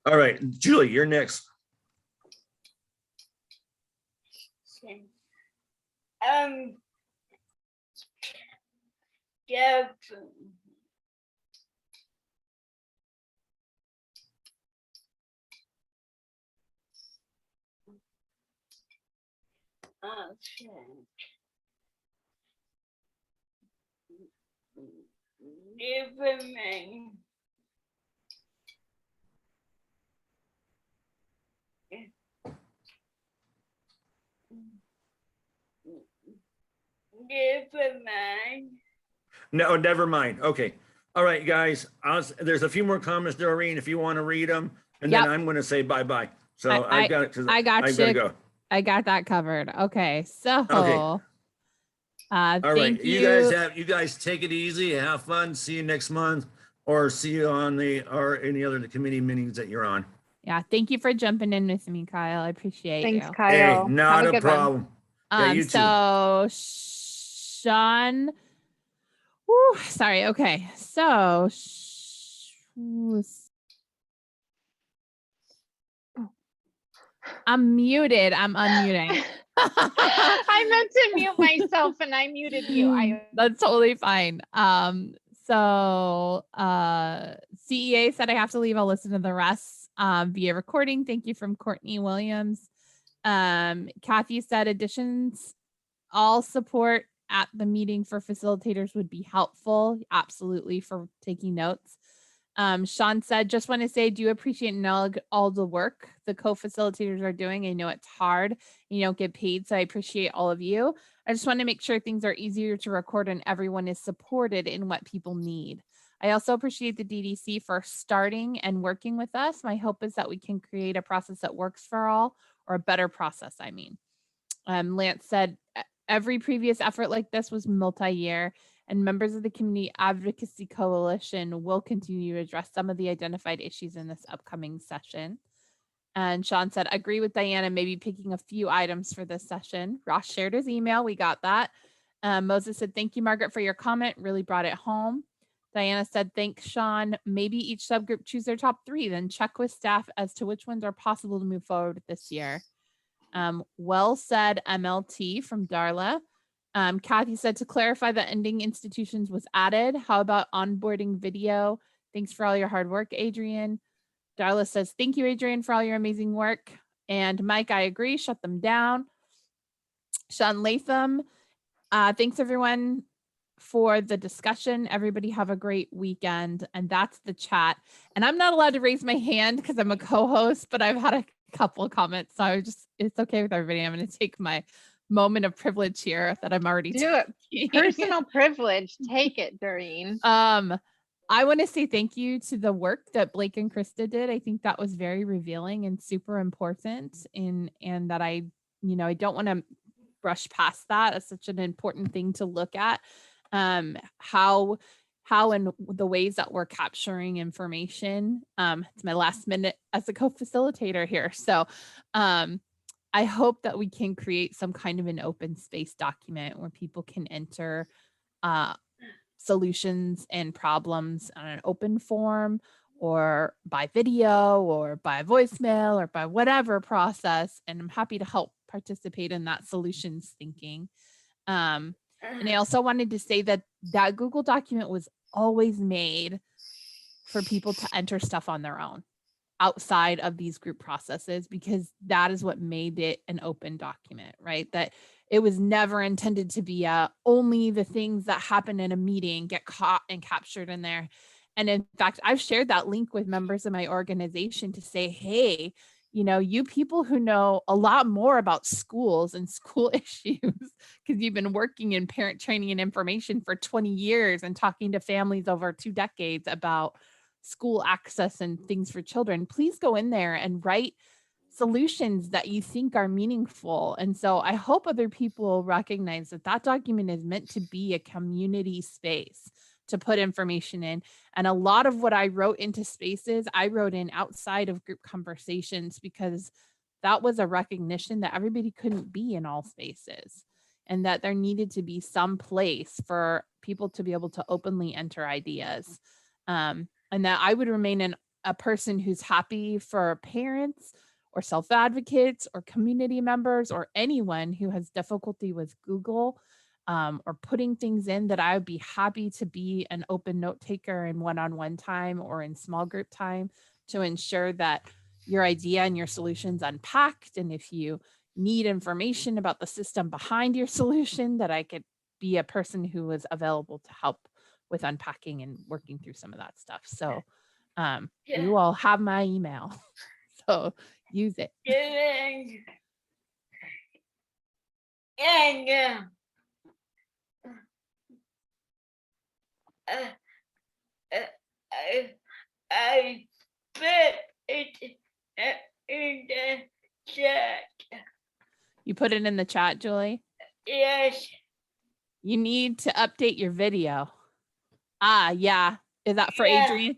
Speaker 1: All right, Julie, you're next.
Speaker 11: Yeah. Oh, shit. Never mind. Never mind.
Speaker 1: No, never mind. Okay. All right, guys. There's a few more comments, Doreen, if you want to read them, and then
Speaker 17: Yep.
Speaker 1: I'm going to say bye-bye. So
Speaker 17: I
Speaker 1: I've got it.
Speaker 17: I got
Speaker 1: I've got to
Speaker 17: you.
Speaker 1: go.
Speaker 17: I got that covered. Okay, so
Speaker 1: Okay. All right.
Speaker 17: thank
Speaker 1: You guys take it easy. Have fun. See you next month, or see you on or any other committee meetings that you're on.
Speaker 17: Yeah, thank you for jumping in with me, Kyle. I appreciate
Speaker 2: Thanks,
Speaker 17: you.
Speaker 2: Kyle.
Speaker 1: Hey, not
Speaker 2: Have
Speaker 1: a
Speaker 2: good one.
Speaker 1: problem. Yeah, you too.
Speaker 17: So Sean, whew, sorry. Okay, so I'm muted. I'm unmuting.
Speaker 2: I meant to mute myself and I muted you.
Speaker 17: That's totally fine. So CEA said I have to leave. I'll listen to the rest via recording. Thank you from Courtney Williams. Kathy said additions, all support at the meeting for facilitators would be helpful. Absolutely, for taking notes. Sean said, just want to say, do appreciate all the work the co-facilitators are doing. I know it's hard. You don't get paid, so I appreciate all of you. I just want to make sure things are easier to record and everyone is supported in what people need. I also appreciate the DDC for starting and working with us. My hope is that we can create a process that works for all, or a better process, I mean. Lance said, every previous effort like this was multi-year, and members of the Community Advocacy Coalition will continue to address some of the identified issues in this upcoming session. And Sean said, agree with Diana, maybe picking a few items for this session. Ross shared his email. We got that. Moses said, thank you, Margaret, for your comment. Really brought it home. Diana said, thanks, Sean. Maybe each subgroup choose their top 3, then check with staff as to which ones are possible to move forward this year. Well said, MLT from Darla. Kathy said, to clarify that ending institutions was added. How about onboarding video? Thanks for all your hard work, Adrian. Darla says, thank you, Adrian, for all your amazing work. And Mike, I agree, shut them down. Sean Latham, thanks everyone for the discussion. Everybody have a great weekend. And that's the chat. And I'm not allowed to raise my hand because I'm a co-host, but I've had a couple of comments. So it's okay with everybody. I'm going to take my moment of privilege here that I'm already
Speaker 2: Do it. Personal privilege. Take it, Doreen.
Speaker 17: I want to say thank you to the work that Blake and Krista did. I think that was very revealing and super important, and that I don't want to brush past that as such an important thing to look at. How and the ways that we're capturing information. It's my last minute as a co-facilitator here. So I hope that we can create some kind of an open space document where people can enter solutions and problems on an open form, or by video, or by voicemail, or by whatever process. And I'm happy to help participate in that solutions thinking. And I also wanted to say that Google document was always made for people to enter stuff on their own outside of these group processes, because that is what made it an open document, right? That it was never intended to be only the things that happen in a meeting get caught and captured in there. And in fact, I've shared that link with members of my organization to say, hey, you people who know a lot more about schools and school issues, because you've been working in parent training and information for 20 years and talking to families over 2 decades about school access and things for children, please go in there and write solutions that you think are meaningful. And so I hope other people recognize that that document is meant to be a community space to put information in. And a lot of what I wrote into spaces, I wrote in outside of group conversations, because that was a recognition that everybody couldn't be in all spaces, and that there needed to be some place for people to be able to openly enter ideas. And that I would remain a person who's happy for parents or self-advocates or community members or anyone who has difficulty with Google or putting things in, that I would be happy to be an open note taker in one-on-one time or in small group time to ensure that your idea and your solution's unpacked. And if you need information about the system behind your solution, that I could be a person who was available to help with unpacking and working through some of that stuff. So you all have my email, so use it.
Speaker 11: I put it in the chat.
Speaker 17: You put it in the chat, Julie?
Speaker 11: Yes.
Speaker 17: You need to update your video. Yeah. Is that for
Speaker 11: Yeah.
Speaker 17: Adrian?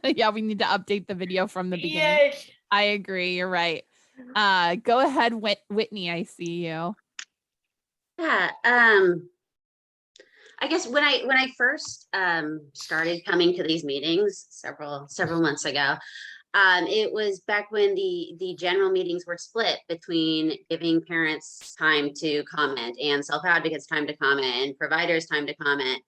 Speaker 17: Yeah, we need to update the video from the beginning.
Speaker 11: Yes.
Speaker 17: I agree. You're right. Go ahead, Whitney. I see you.
Speaker 3: Yeah. I guess when I first started coming to these meetings several months ago, it was back when the general meetings were split between giving parents time to comment and self-advocates time to comment and providers time to comment.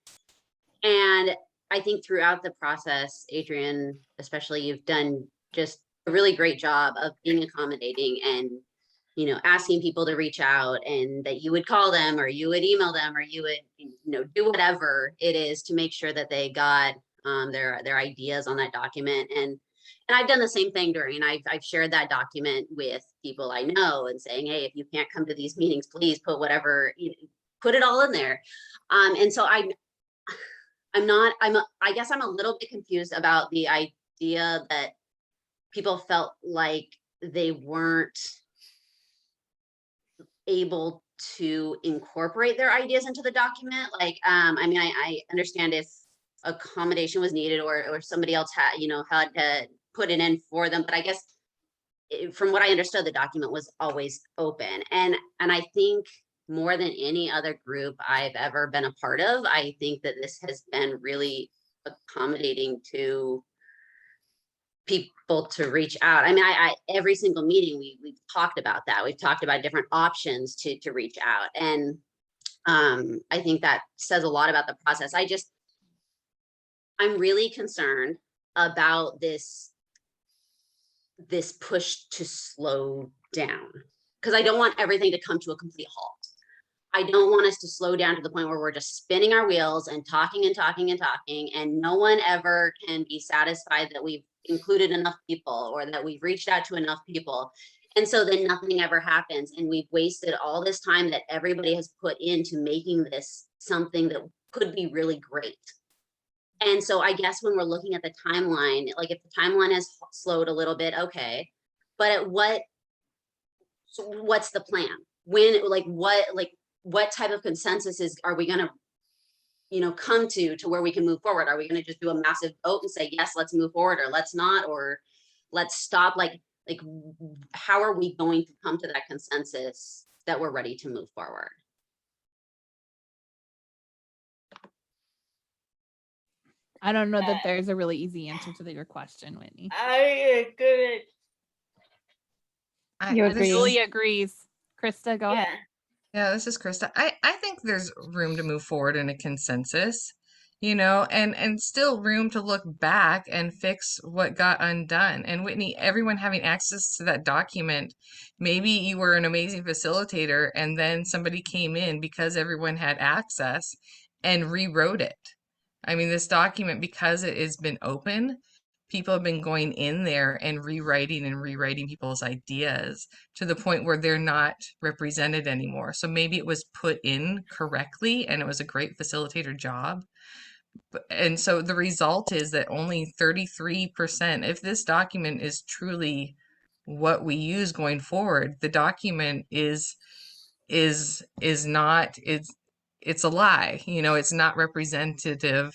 Speaker 3: And I think throughout the process, Adrian, especially, you've done just a really great job of being accommodating and, asking people to reach out, and that you would call them or you would email them or you would, do whatever it is to make sure that they got their ideas on that document. And I've done the same thing I've shared that document with people I know and saying, hey, if you can't come to these meetings, please put whatever, put it all in there. And so I guess I'm a little bit confused about the idea that people felt like they weren't able to incorporate their ideas into the document. Like, I understand if accommodation was needed or somebody else had to put it in for them, but I guess from what I understood, the document was always open. And I think more than any other group I've ever been a part of, I think that this has been really accommodating to people to reach out. I every single meeting we've talked about that. We've talked about different options to reach out. And I think that says a lot about the process. I'm really concerned about this push to slow down, because I don't want everything to come to a complete halt. I don't want us to slow down to the point where we're just spinning our wheels and talking and talking and talking, and no one ever can be satisfied that we've included enough people or that we've reached out to enough people. And so then nothing ever happens, and we've wasted all this time that everybody has put into making this something that could be really great. And so I guess when we're looking at the timeline, like if the timeline has slowed a little bit, okay, but what's the plan? What type of consensus are we going to, come to where we can move forward? Are we going to just do a massive vote and say, yes, let's move forward, or let's not, or let's stop? Like, how are we going to come to that consensus that we're ready to move forward?
Speaker 17: I don't know that there's a really easy answer to your question, Whitney.
Speaker 11: I agree.
Speaker 17: You agree? Julia agrees. Krista, go ahead.
Speaker 22: Yeah, this is Krista. I think there's room to move forward in a consensus, and still room to look back and fix what got undone. And Whitney, everyone having access to that document, maybe you were an amazing facilitator and then somebody came in because everyone had access and rewrote it. This document, because it has been open, people have been going in there and rewriting people's ideas to the point where they're not represented anymore. So maybe it was put in correctly and it was a great facilitator job. And so the result is that only 33%, if this document is truly what we use going forward, the document is not, it's a lie. You know, it's not representative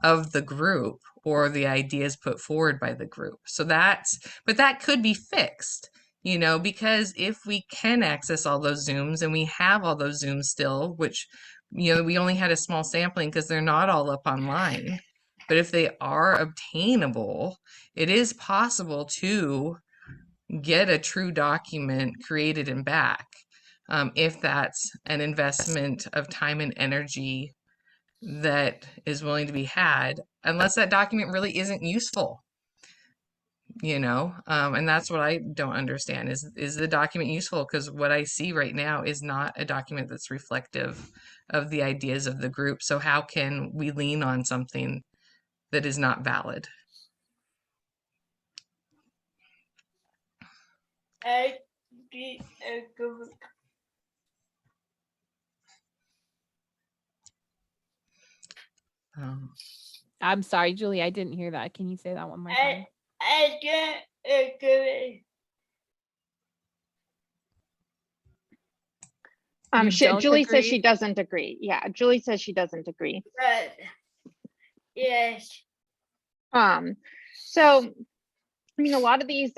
Speaker 22: of the group or the ideas put forward by the group. So but that could be fixed, you know, because if we can access all those Zooms and we have all those Zooms still, which, you know, we only had a small sampling because they're not all up online, but if they are obtainable, it is possible to get a true document created and back, if that's an investment of time and energy that is willing to be had, unless that document really isn't useful, you know. And that's what I don't understand, is the document useful? Because what I see right now is not a document that's reflective of the ideas of the group. So how can we lean on something that is not valid?
Speaker 11: I agree.
Speaker 17: I'm sorry, Julie, I didn't hear that. Can you say that one more time?
Speaker 11: I don't agree.
Speaker 17: You don't
Speaker 2: Julie says she
Speaker 17: agree?
Speaker 2: doesn't agree. Yeah, Julie says she doesn't agree.
Speaker 11: But yes,
Speaker 2: So, I mean, a lot of these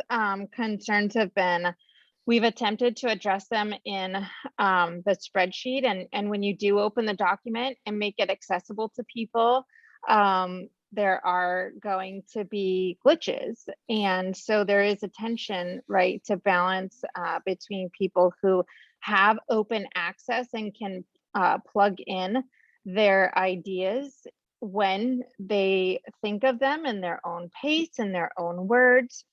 Speaker 2: concerns have been, we've attempted to address them in the spreadsheet, and when you do open the document and make it accessible to people, there are going to be glitches. And so there is a tension, right, to balance between people who have open access and can plug in their ideas when they think of them in their own pace, in their own words,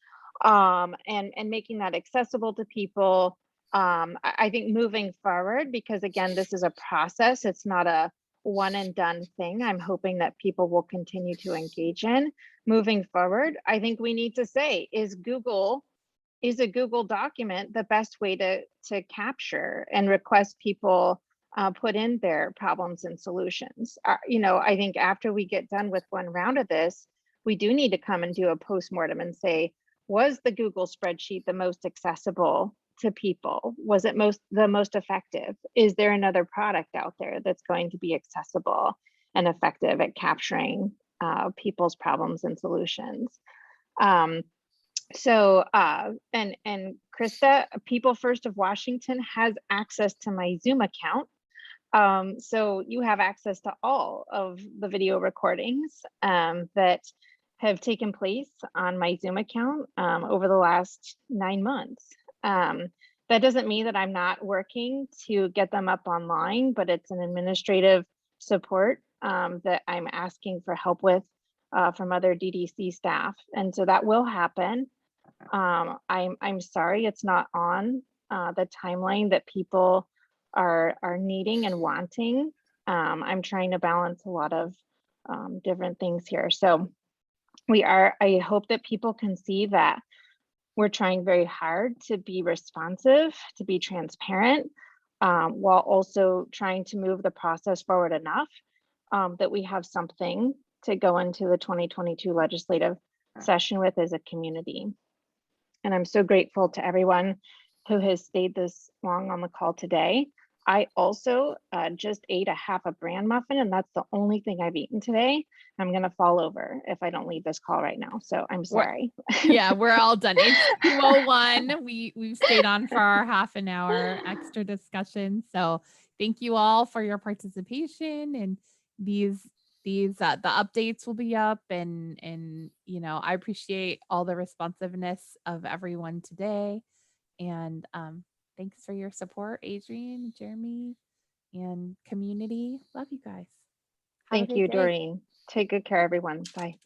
Speaker 2: and making that accessible to people. I think moving forward, because again, this is a process, it's not a one and done thing. I'm hoping that people will continue to engage in. Moving forward, I think we need to say, is a Google document the best way to capture and request people put in their problems and solutions? You know, I think after we get done with one round of this, we do need to come and do a postmortem and say, was the Google spreadsheet the most accessible to people? Was it the most effective? Is there another product out there that's going to be accessible and effective at capturing people's problems and solutions? So, and Krista, People First of Washington has access to my Zoom account. So you have access to all of the video recordings that have taken place on my Zoom account over the last 9 months. That doesn't mean that I'm not working to get them up online, but it's an administrative support that I'm asking for help with from other DDC staff. And so that will happen. I'm sorry it's not on the timeline that people are needing and wanting. I'm trying to balance a lot of different things here. So I hope that people can see that we're trying very hard to be responsive, to be transparent, while also trying to move the process forward enough that we have something to go into the 2022 legislative session with as a community. And I'm so grateful to everyone who has stayed this long on the call today. I also just ate a half a bran muffin, and that's the only thing I've eaten today. I'm gonna fall over if I don't leave this call right now, so I'm sorry.
Speaker 17: Yeah, we're all done. It's 2:01. We've stayed on for our half an hour extra discussion. So thank you all for your participation, and the updates will be up, and you know, I appreciate all the responsiveness of everyone today, and thanks for your support, Adrienne, Jeremy, and community. Love you guys. Have a
Speaker 2: Thank
Speaker 17: good
Speaker 2: you,
Speaker 17: day.
Speaker 2: Doreen. Take good care, everyone. Bye.